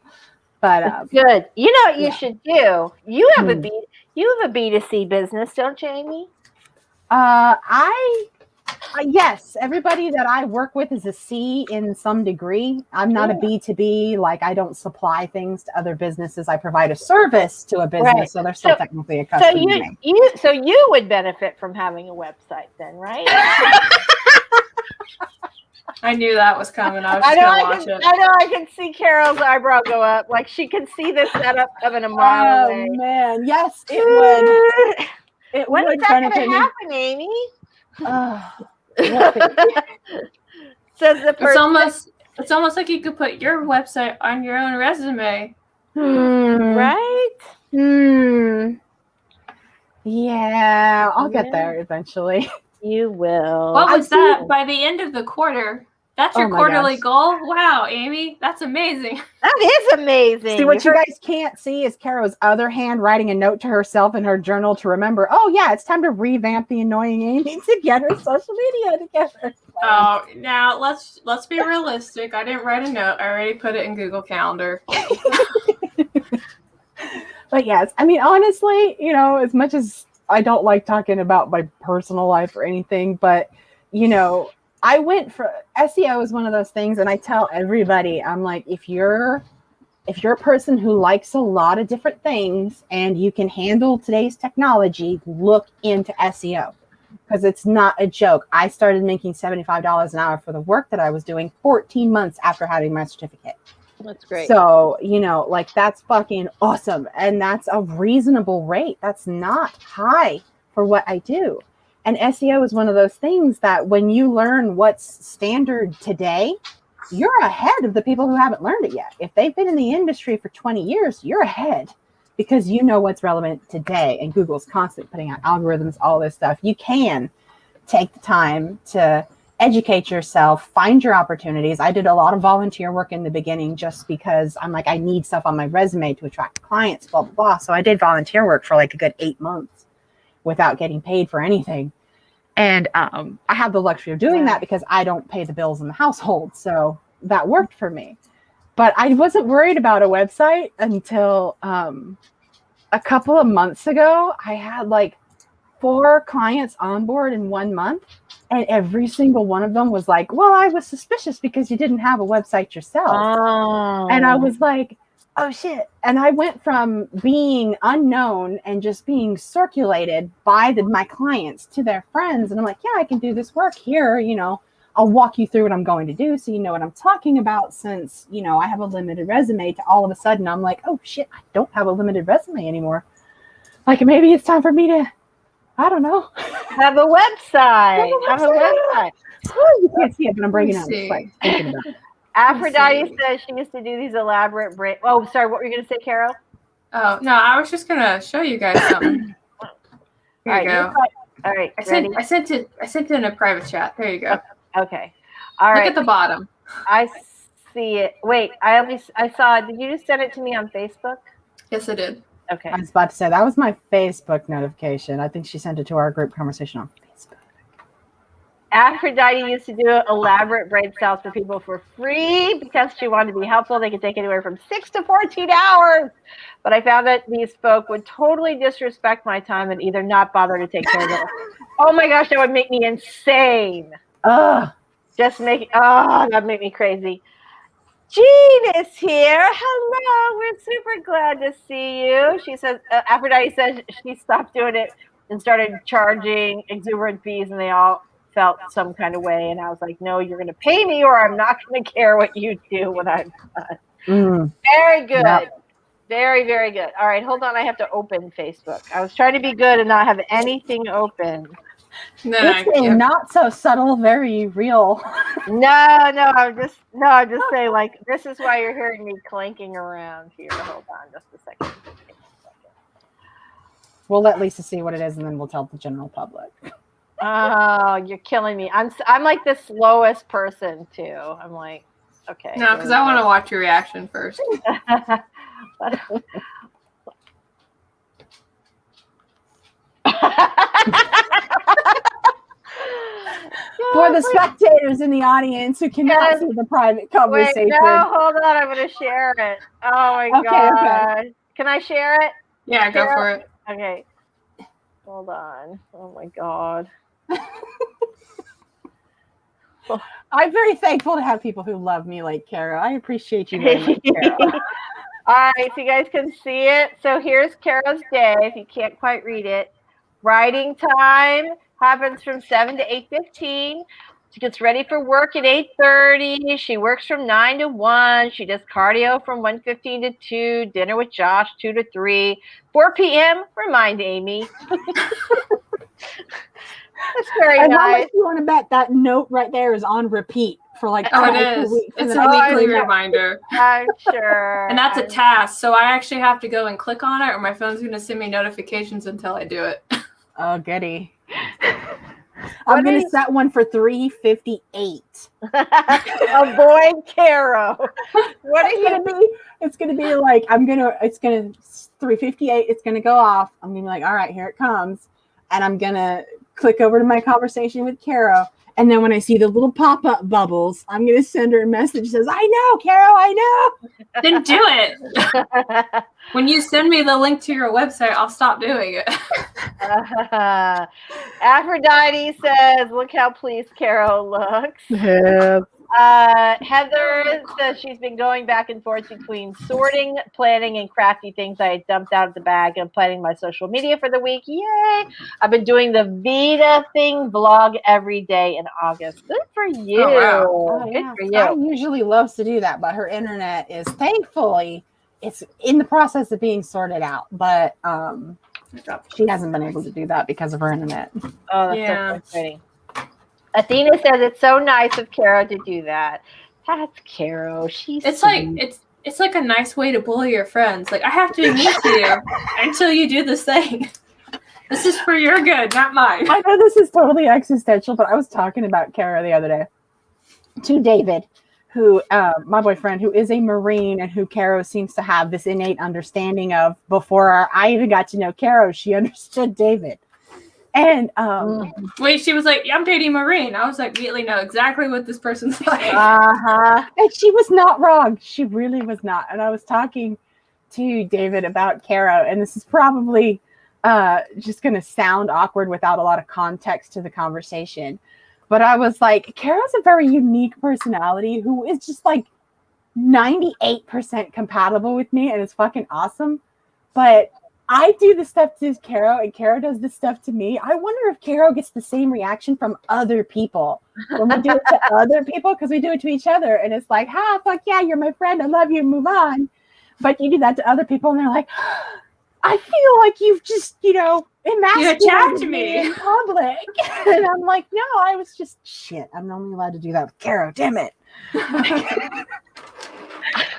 But good. You know what you should do? You have a B2C business, don't you, Amy? Yes. Everybody that I work with is a C in some degree. I'm not a B2B. I don't supply things to other businesses. I provide a service to a business, right. So they're still technically a customer. So you would benefit from having a website then, right? I knew that was coming. I was just going to watch it. I know. I can see Carol's eyebrow go up. She can see the setup coming a mile away. Oh, man. Yes, it would. When is that going to happen, Amy? Says the person. It's almost like you could put your website on your own resume. Right? Yeah, I'll get there eventually. You will. What was that? By the end of the quarter. That's your quarterly goal? Wow, Amy. That's amazing. That is amazing. See, what you guys can't see is Carrow's other hand writing a note to herself in her journal to remember, oh, yeah, it's time to revamp the annoying Amy to get her social media together. Oh, now let's be realistic. I didn't write a note. I already put it in Google Calendar. But yes, I mean, honestly, as much as I don't like talking about my personal life or anything, but, I went for SEO is one of those things, and I tell everybody, I'm like, if you're a person who likes a lot of different things and you can handle today's technology, look into SEO. because it's not a joke. I started making $75 an hour for the work that I was doing 14 months after having my certificate. That's great. So, like that's fucking awesome. And that's a reasonable rate. That's not high for what I do. And SEO is one of those things that when you learn what's standard today, you're ahead of the people who haven't learned it yet. If they've been in the industry for 20 years, you're ahead because you know what's relevant today. And Google's constantly putting out algorithms, all this stuff. You can take the time to educate yourself, find your opportunities. I did a lot of volunteer work in the beginning just because I'm like, I need stuff on my resume to attract clients, blah, blah, blah. So I did volunteer work for like a good 8 months without getting paid for anything. And I have the luxury of doing that because I don't pay the bills in the household. So that worked for me. But I wasn't worried about a website until a couple of months ago. I had like 4 clients on board in 1 month. And every single one of them was like, well, I was suspicious because you didn't have a website yourself. Oh. And I was like, oh, shit. And I went from being unknown and just being circulated by my clients to their friends. And I'm like, yeah, I can do this work here. I'll walk you through what I'm going to do so you know what I'm talking about since, I have a limited resume to all of a sudden I'm like, oh, shit, I don't have a limited resume anymore. Like maybe it's time for me to, I don't know. Have a website. Have a website. You can't see it, but I'm bringing it up. Like, thinking about it. Aphrodite says she used to do these elaborate Oh, sorry. What were you going to say, Carol? Oh, no, I was just going to show you guys something. Here you go. All right. I sent it in a private chat. There you go. Okay. All right. Look at the bottom. I see it. Wait, I saw it. Did you just send it to me on Facebook? Yes, I did. Okay. I was about to say that was my Facebook notification. I think she sent it to our group conversation on Facebook. Aphrodite used to do elaborate braid styles for people for free because she wanted to be helpful. They could take anywhere from 6 to 14 hours. But I found that these folk would totally disrespect my time and either not bother to take care of it. Oh my gosh, that would make me insane. Ugh. That'd make me crazy. Jean is here. Hello. We're super glad to see you. She says, Aphrodite says she stopped doing it and started charging exuberant fees, and they all felt some kind of way. And I was like, no, you're going to pay me or I'm not going to care what you do when I'm done. Very good. Yep. Very, very good. All right. Hold on. I have to open Facebook. I was trying to be good and not have anything open. It's not so subtle, very real. No, I'm just saying, like, this is why you're hearing me clanking around here. Hold on just a second. We'll let Lisa see what it is and then we'll tell the general public. Oh, you're killing me. I'm like the slowest person too. I'm like, okay. No, because I want to watch your reaction first. For the spectators in the audience who cannot see the private conversation. Wait, no, hold on. I'm going to share it. Oh, my God. Okay. Can I share it? Yeah, go for it. Okay. Hold on. Oh, my God. I'm very thankful to have people who love me like Carrow. I appreciate you very much, Carrow. All right, so you guys can see it. So here's Carrow's day, if you can't quite read it. Writing time happens from 7 to 8:15. She gets ready for work at 8:30. She works from 9 to 1. She does cardio from 1:15 to 2. Dinner with Josh, 2 to 3. 4 p.m., remind Amy. That's very nice. How much you want to bet that note right there is on repeat for like it is. It's a weekly reminder. I'm sure. And that's a task. So I actually have to go and click on it or my phone's going to send me notifications until I do it. Oh, goody. I'm going to set one for 3:58. Avoid Carrow. What are you going to be? It's going to be like, it's going to 3:58. It's going to go off. I'm going to be like, all right, here it comes. And I'm going to click over to my conversation with Carrow. And then when I see the little pop-up bubbles, I'm going to send her a message that says, I know, Carrow, I know. Then do it. When you send me the link to your website, I'll stop doing it. Aphrodite says, look how pleased Carrow looks. Yeah. Heather says she's been going back and forth between sorting, planning, and crafty things I had dumped out of the bag and planning my social media for the week. Yay! I've been doing the Vita thing vlog every day in August. Good for you. Oh, wow. Oh, yeah. Good for I you. usually loves to do that, but her internet is thankfully it's in the process of being sorted out. But she hasn't been able to do that because of her internet. Oh, that's Yeah. so frustrating. Athena says it's so nice of Carrow to do that. That's Carrow. She's It's sweet. like it's like a nice way to bully your friends. Like, I have to be mean to you until you do this thing. This is for your good, not mine. I know this is totally existential, but I was talking about Carrow the other day to David, who my boyfriend, who is a Marine and who Carrow seems to have this innate understanding of. Before I even got to know Carrow, she understood David. And Wait, she was like, I'm dating Marine. I was like, immediately know exactly what this person's like. And she was not wrong. She really was not. And I was talking to David about Carrow, and this is probably just going to sound awkward without a lot of context to the conversation. But I was like, Carrow's a very unique personality who is just like 98% compatible with me, and it's fucking awesome. But I do the stuff to Carrow, and Carrow does the stuff to me. I wonder if Carrow gets the same reaction from other people when we do it to other people, because we do it to each other, and it's like, fuck yeah, you're my friend, I love you, move on. But you do that to other people, and they're like, I feel like you've just, emasculated me in public. And I'm like, no, I was just, shit, I'm only allowed to do that with Carrow, damn it.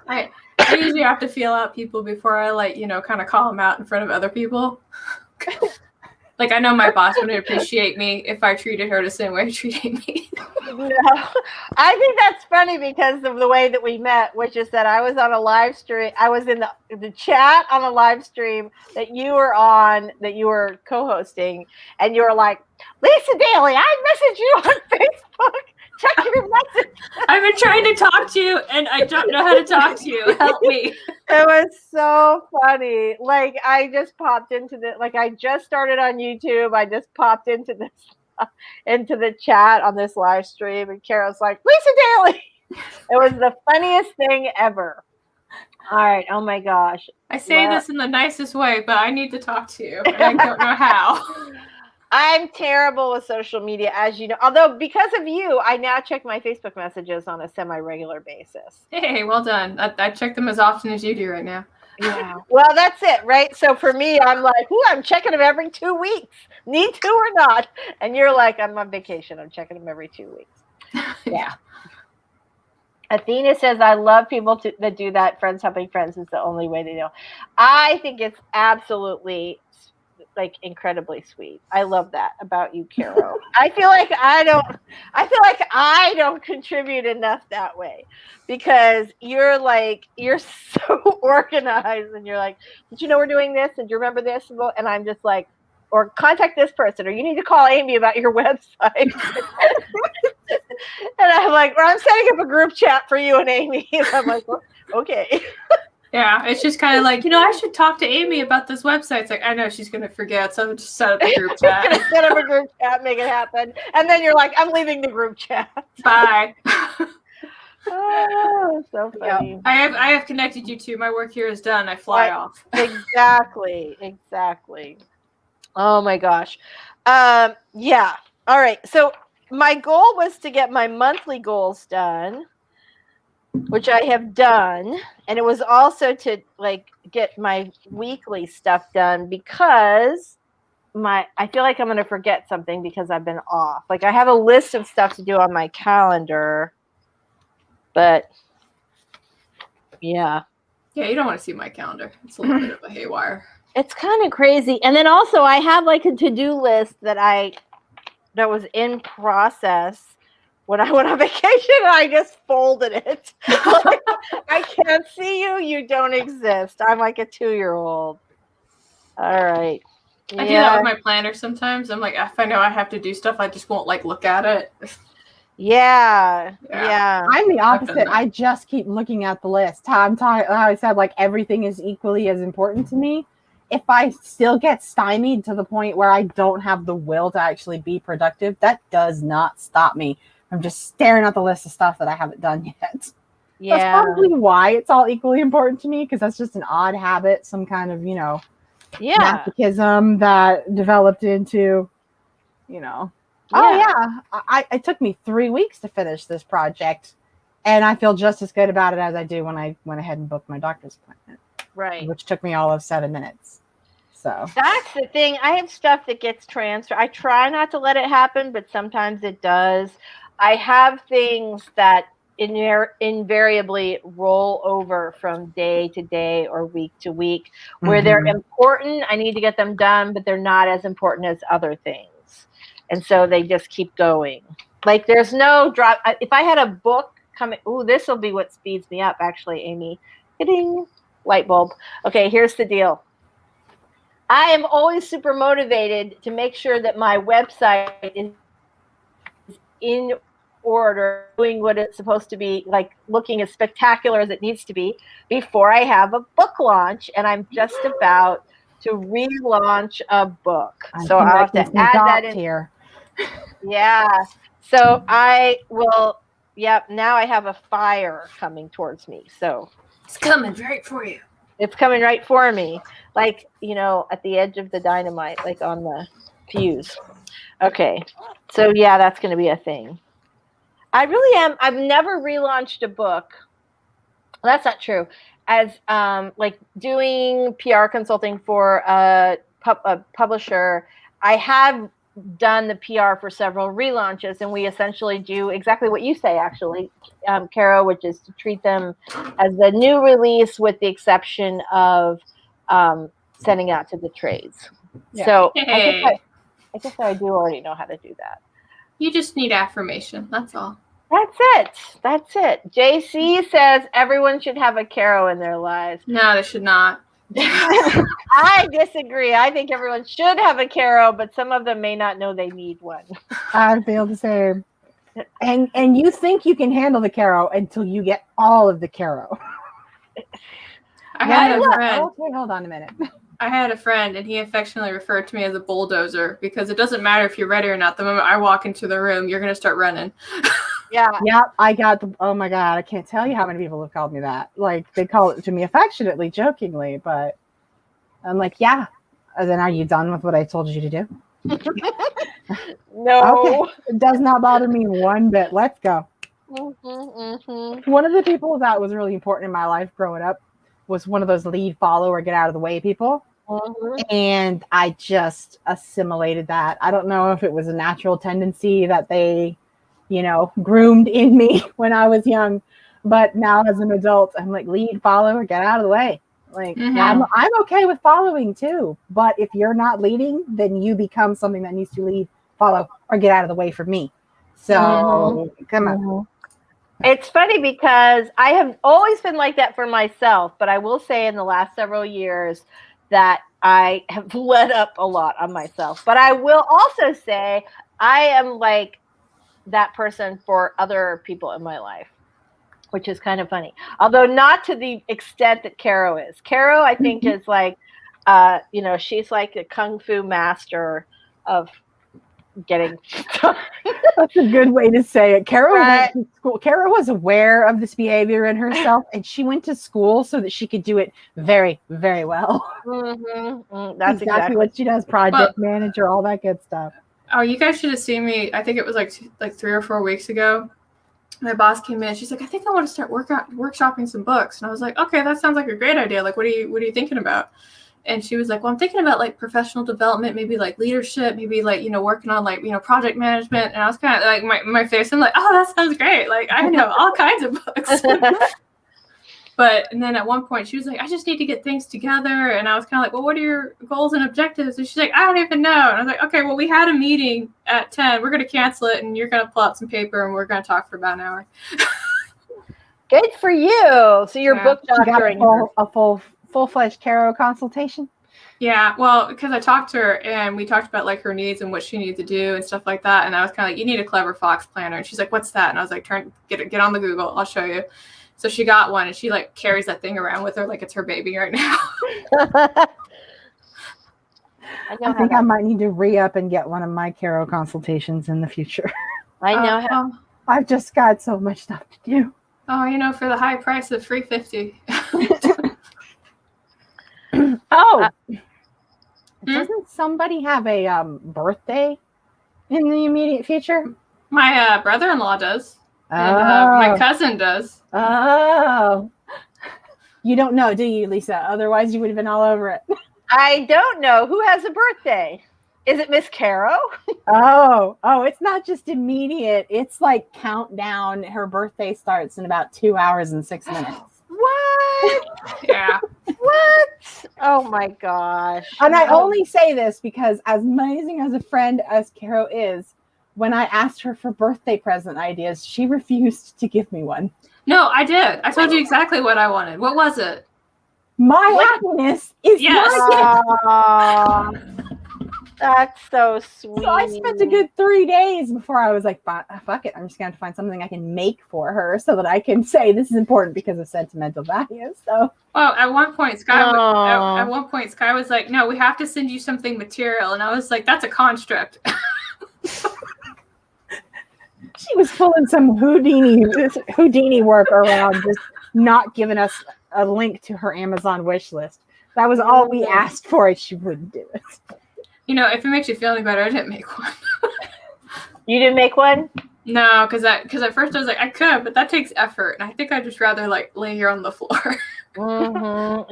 I usually have to feel out people before I kind of call them out in front of other people. Like, I know my boss would appreciate me if I treated her the same way I treated me. No, I think that's funny because of the way that we met, which is that I was on a live stream. I was in the chat on a live stream that you were on, that you were co-hosting, and you were like, Lisa Daly, I messaged you on Facebook. Check your message. I've been trying to talk to you, and I don't know how to talk to you. Help me. It was so funny. Like, I just popped into I just started on YouTube. I just popped into the chat on this live stream, and Carol's like, Lisa Daly. It was the funniest thing ever. All right. Oh my gosh. I say this in the nicest way, but I need to talk to you, and I don't know how. I'm terrible with social media, as you know. Although, because of you, I now check my Facebook messages on a semi-regular basis. Hey, well done. I check them as often as you do right now. Yeah. Well, that's it, right? So for me, I'm like, I'm checking them every 2 weeks. Need to or not? And you're like, I'm on vacation. I'm checking them every 2 weeks. Yeah. Athena says, I love people that do that. Friends helping friends is the only way they know. I think it's absolutely incredibly sweet. I love that about you, Carrow. I feel like I don't contribute enough that way, because you're so organized, and you're like, did you know we're doing this? And do you remember this? And I'm just like, or contact this person, or you need to call Amy about your website. And I'm like, or I'm setting up a group chat for you and Amy. And I'm like, well, okay. Yeah, it's just kind of like, I should talk to Amy about this website. It's like, I know she's going to forget, so just set up a group chat. Going to set up a group chat, make it happen. And then you're like, I'm leaving the group chat. Bye. Oh, so funny. Yeah. I have connected you two. My work here is done. I fly off. Exactly. Oh my gosh. Yeah. All right. So my goal was to get my monthly goals done, which I have done, and it was also to get my weekly stuff done, because I feel like I'm going to forget something because I've been off. Like, I have a list of stuff to do on my calendar, but yeah. Yeah, you don't want to see my calendar. It's a little bit of a haywire. It's kind of crazy. And then also I have a to-do list that was in process when I went on vacation, and I just folded it. I can't see you. You don't exist. I'm like a 2-year-old. All right. I do that with my planner sometimes. I'm like, if I know I have to do stuff, I just won't look at it. Yeah. I'm the opposite. I just keep looking at the list. How I said, everything is equally as important to me. If I still get stymied to the point where I don't have the will to actually be productive, that does not stop me I'm just staring at the list of stuff that I haven't done yet. Yeah. That's probably why it's all equally important to me, because that's just an odd habit, some kind of, masochism that developed into, oh yeah, it took me 3 weeks to finish this project, and I feel just as good about it as I do when I went ahead and booked my doctor's appointment. Right. Which took me all of 7 minutes. So that's the thing. I have stuff that gets transferred. I try not to let it happen, but sometimes it does. I have things that invariably roll over from day to day or week to week, where they're important. I need to get them done, but they're not as important as other things. And so they just keep going. Like there's no drop. If I had a book coming, this will be what speeds me up, actually, Amy. Hitting light bulb. Okay, here's the deal. I am always super motivated to make sure that my website is in order, doing what it's supposed to be, like looking as spectacular as it needs to be before I have a book launch. And I'm just about to relaunch a book. So I'll have to add that in here. Yeah. So I will, now I have a fire coming towards me. So it's coming right for you. It's coming right for me. Like, at the edge of the dynamite, like on the fuse. Okay. So that's going to be a thing. I really am. I've never relaunched a book. Well, that's not true. As like doing PR consulting for a publisher, I have done the PR for several relaunches, and we essentially do exactly what you say, actually, Carrow, which is to treat them as the new release with the exception of sending out to the trades. Yeah. So I guess I do already know how to do that. You just need affirmation. That's all. That's it. JC says everyone should have a Carrow in their lives. No, they should not. I disagree. I think everyone should have a Carrow, but some of them may not know they need one. I feel the same. And you think you can handle the Carrow until you get all of the Carrow. I had a friend. Wait, hold on a minute. I had a friend, and he affectionately referred to me as a bulldozer because it doesn't matter if you're ready or not. The moment I walk into the room, you're going to start running. Yeah. I got oh my God, I can't tell you how many people have called me that. Like, they call it to me affectionately, jokingly, but I'm like, yeah. And then, are you done with what I told you to do? No. Okay. It does not bother me one bit. Let's go. One of the people that was really important in my life growing up was one of those lead, follow, or get out of the way people. And I just assimilated that. I don't know if it was a natural tendency that they, groomed in me when I was young, but now as an adult, I'm like, lead, follow, or get out of the way. Like, I'm okay with following too, but if you're not leading, then you become something that needs to lead, follow, or get out of the way for me. So come on. It's funny because I have always been like that for myself, but I will say in the last several years that I have let up a lot on myself. But I will also say I am like that person for other people in my life, which is kind of funny. Although not to the extent that Carrow is. Carrow, I think, is like, she's like a kung fu master of getting stuff. That's a good way to say it. Carrow went to school. Carrow was aware of this behavior in herself, and she went to school so that she could do it very, very well. That's exactly what she does. Project manager, all that good stuff. Oh, you guys should have seen me. I think it was like 3 or 4 weeks ago. My boss came in. She's like, I think I want to start workshopping some books. And I was like, okay, that sounds like a great idea. Like, what are you thinking about? And she was like, well, I'm thinking about like professional development, maybe like leadership, maybe like, working on like, project management. And I was kind of like my face. I'm like, oh, that sounds great. Like, I know all kinds of books. And then at one point she was like, I just need to get things together. And I was kind of like, well, what are your goals and objectives? And she's like, I don't even know. And I was like, okay, well, we had a meeting at 10. We're going to cancel it. And you're going to pull out some paper and we're going to talk for about an hour. Good for you. So you're book doctoring. A full-fledged Carrow consultation? Yeah, well, because I talked to her and we talked about like her needs and what she needs to do and stuff like that. And I was kind of like, you need a Clever Fox planner. And she's like, what's that? And I was like, get on the Google. I'll show you. So she got one and she like carries that thing around with her like it's her baby right now. I think I might need to re-up and get one of my Carrow consultations in the future. I know how. I've just got so much stuff to do. Oh, for the high price of $350. Doesn't somebody have a birthday in the immediate future? My brother-in-law does. And my cousin does. Oh. You don't know, do you, Lisa? Otherwise, you would have been all over it. I don't know. Who has a birthday? Is it Miss Carrow? Oh, it's not just immediate. It's like countdown. Her birthday starts in about 2 hours and 6 minutes. What? Yeah. What? Oh my gosh. And I only say this because as amazing as a friend as Carrow is, when I asked her for birthday present ideas, she refused to give me one. No, I did. I told you exactly what I wanted. What was it? My happiness is my gift. That's so sweet. So I spent a good 3 days before I was like, fuck it. I'm just going to have to find something I can make for her so that I can say this is important because of sentimental value. So, well, at one point, Sky was like, no, we have to send you something material. And I was like, that's a construct. She was pulling some Houdini work around, just not giving us a link to her Amazon wish list. That was all we asked for, and she wouldn't do it. If it makes you feel any better, I didn't make one. You didn't make one? No, because at first I was like, I could, but that takes effort, and I think I'd just rather like lay here on the floor.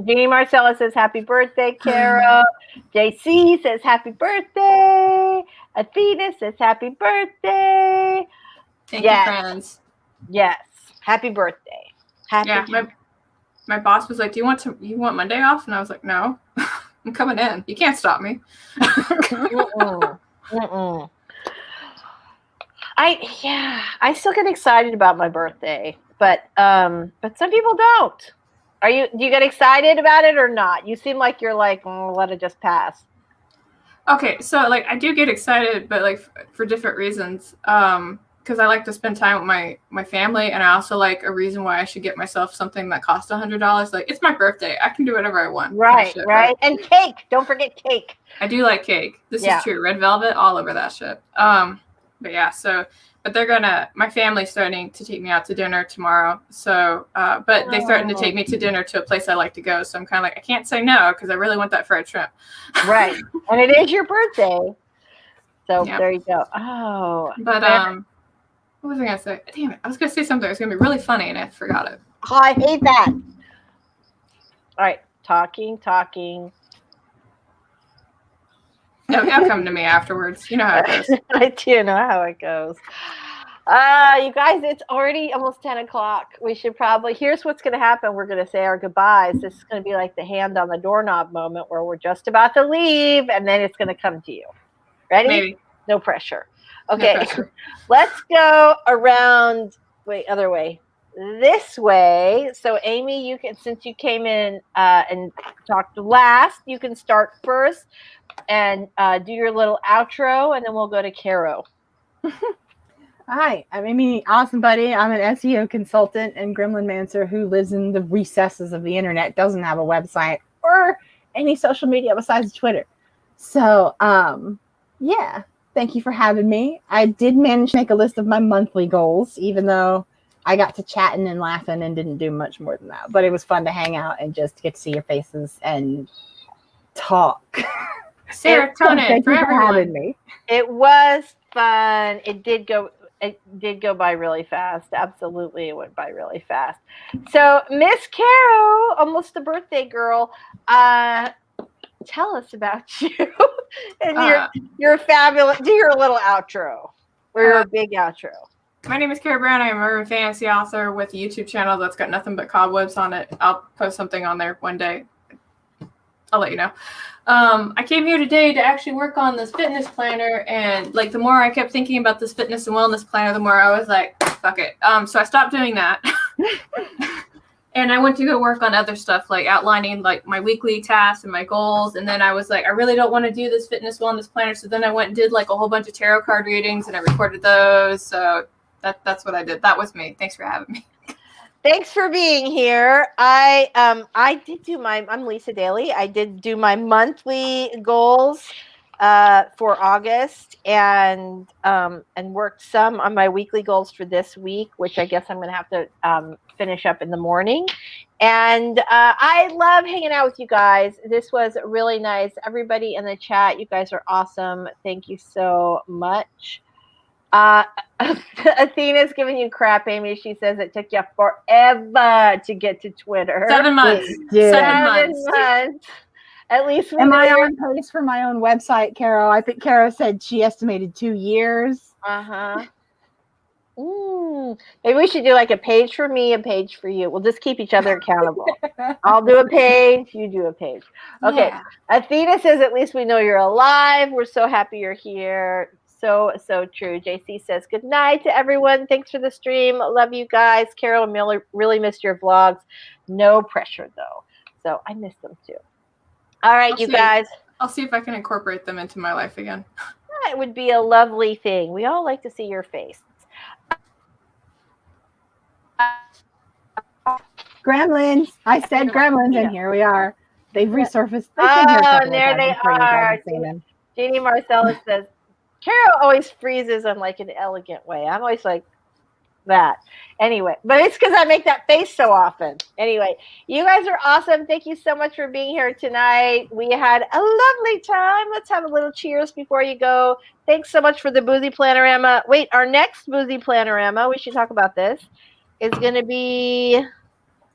Jeannie Marcella says happy birthday, Carol. JC says happy birthday. Athena says happy birthday. Thank you, friends. Yes, happy birthday. My boss was like, "Do you want Monday off?" And I was like, "No, I'm coming in. You can't stop me." I still get excited about my birthday, but some people don't. Do you get excited about it or not? You seem like you're like, let it just pass. Okay, so like I do get excited, but like for different reasons. Because I like to spend time with my family, and I also like a reason why I should get myself something that costs $100. Like, it's my birthday. I can do whatever I want. Right. And cake. Don't forget cake. I do like cake. This is true. Red velvet, all over that shit. But my family's starting to take me out to dinner tomorrow. So, but they're starting to take me to dinner to a place I like to go. So I'm kind of like, I can't say no because I really want that fried shrimp. Right. And it is your birthday. So there you go. Oh. But, what was I going to say? Damn it. I was going to say something. It was going to be really funny, and I forgot it. Oh, I hate that. All right. Talking. No, it'll come to me afterwards. You know how it goes. I do know how it goes. You guys, it's already almost 10 o'clock. We should here's what's going to happen. We're going to say our goodbyes. This is going to be like the hand on the doorknob moment where we're just about to leave, and then it's going to come to you. Ready? Maybe. No pressure. Okay, let's go around, other way, this way. So Amy, since you came in and talked last, you can start first and do your little outro, and then we'll go to Carrow. Hi, I'm Amy Awesome Buddy. I'm an SEO consultant and gremlin mancer who lives in the recesses of the internet, doesn't have a website or any social media besides Twitter. So, thank you for having me. I did manage to make a list of my monthly goals, even though I got to chatting and laughing and didn't do much more than that. But it was fun to hang out and just get to see your faces and talk. Serotonin for everyone. Having me. It was fun. It did go by really fast. Absolutely, it went by really fast. So, Miss Carrow, almost a birthday girl, tell us about you and your fabulous. Do your little outro or your big outro. My name is Carrow Brown. I am a urban fantasy author with a YouTube channel that's got nothing but cobwebs on it. I'll post something on there one day. I'll let you know. I came here today to actually work on this fitness planner, and like the more I kept thinking about this fitness and wellness planner, the more I was like, fuck it. So I stopped doing that. And I went to go work on other stuff, like outlining like my weekly tasks and my goals. And then I was like, I really don't want to do this fitness wellness planner. So then I went and did like a whole bunch of tarot card readings, and I recorded those. So that's what I did. That was me. Thanks for having me. Thanks for being here. I'm Lisa Daly. I did do my monthly goals for August and worked some on my weekly goals for this week, which I guess I'm going to have to finish up in the morning. And I love hanging out with you guys. This was really nice. Everybody in the chat, you guys are awesome. Thank you so much. Athena's giving you crap, Amy. She says it took you forever to get to Twitter. 7 months. did. 7 months. At least we Am I know on pace for my own website, Carol? I think Carol said she estimated 2 years. Uh-huh. Maybe we should do like a page for me, a page for you. We'll just keep each other accountable. I'll do a page, you do a page. Okay. Yeah. Athena says, at least we know you're alive. We're so happy you're here. So true. JC says, good night to everyone. Thanks for the stream. Love you guys. Carol and Miller really missed your vlogs. No pressure, though. So I miss them, too. All right, you guys. I'll see if I can incorporate them into my life again. That would be a lovely thing. We all like to see your face. Gremlins. I said gremlins, and here we are. They've resurfaced. They've Oh, been here a couple there of they times before you guys are. have seen them. Jeannie Marcellus says, Carol always freezes in like an elegant way. I'm always like that. Anyway, but it's because I make that face so often. Anyway, you guys are awesome. Thank you so much for being here tonight. We had a lovely time. Let's have a little cheers before you go. Thanks so much for the Boozy Planner-o-rama. Wait, our next Boozy Planner-o-rama, we should talk about this, is going to be...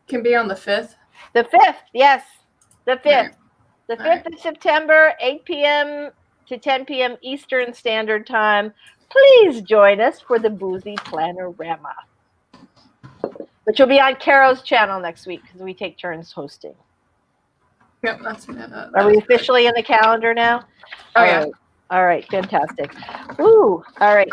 Can be on the 5th. The 5th, yes. The 5th. Right. The 5th of September, 8 p.m. to 10 p.m. Eastern Standard Time. Please join us for the Boozy Planner-o-rama, which will be on Carrow's channel next week because we take turns hosting. Yep, that's Are we officially in the calendar now? Oh, yeah. All right, fantastic. Woo! All right.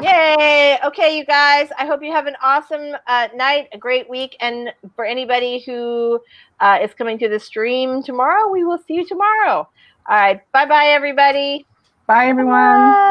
Yay! Okay, you guys, I hope you have an awesome night, a great week, and for anybody who is coming to the stream tomorrow, we will see you tomorrow. All right, bye-bye, everybody. Bye, everyone. Bye.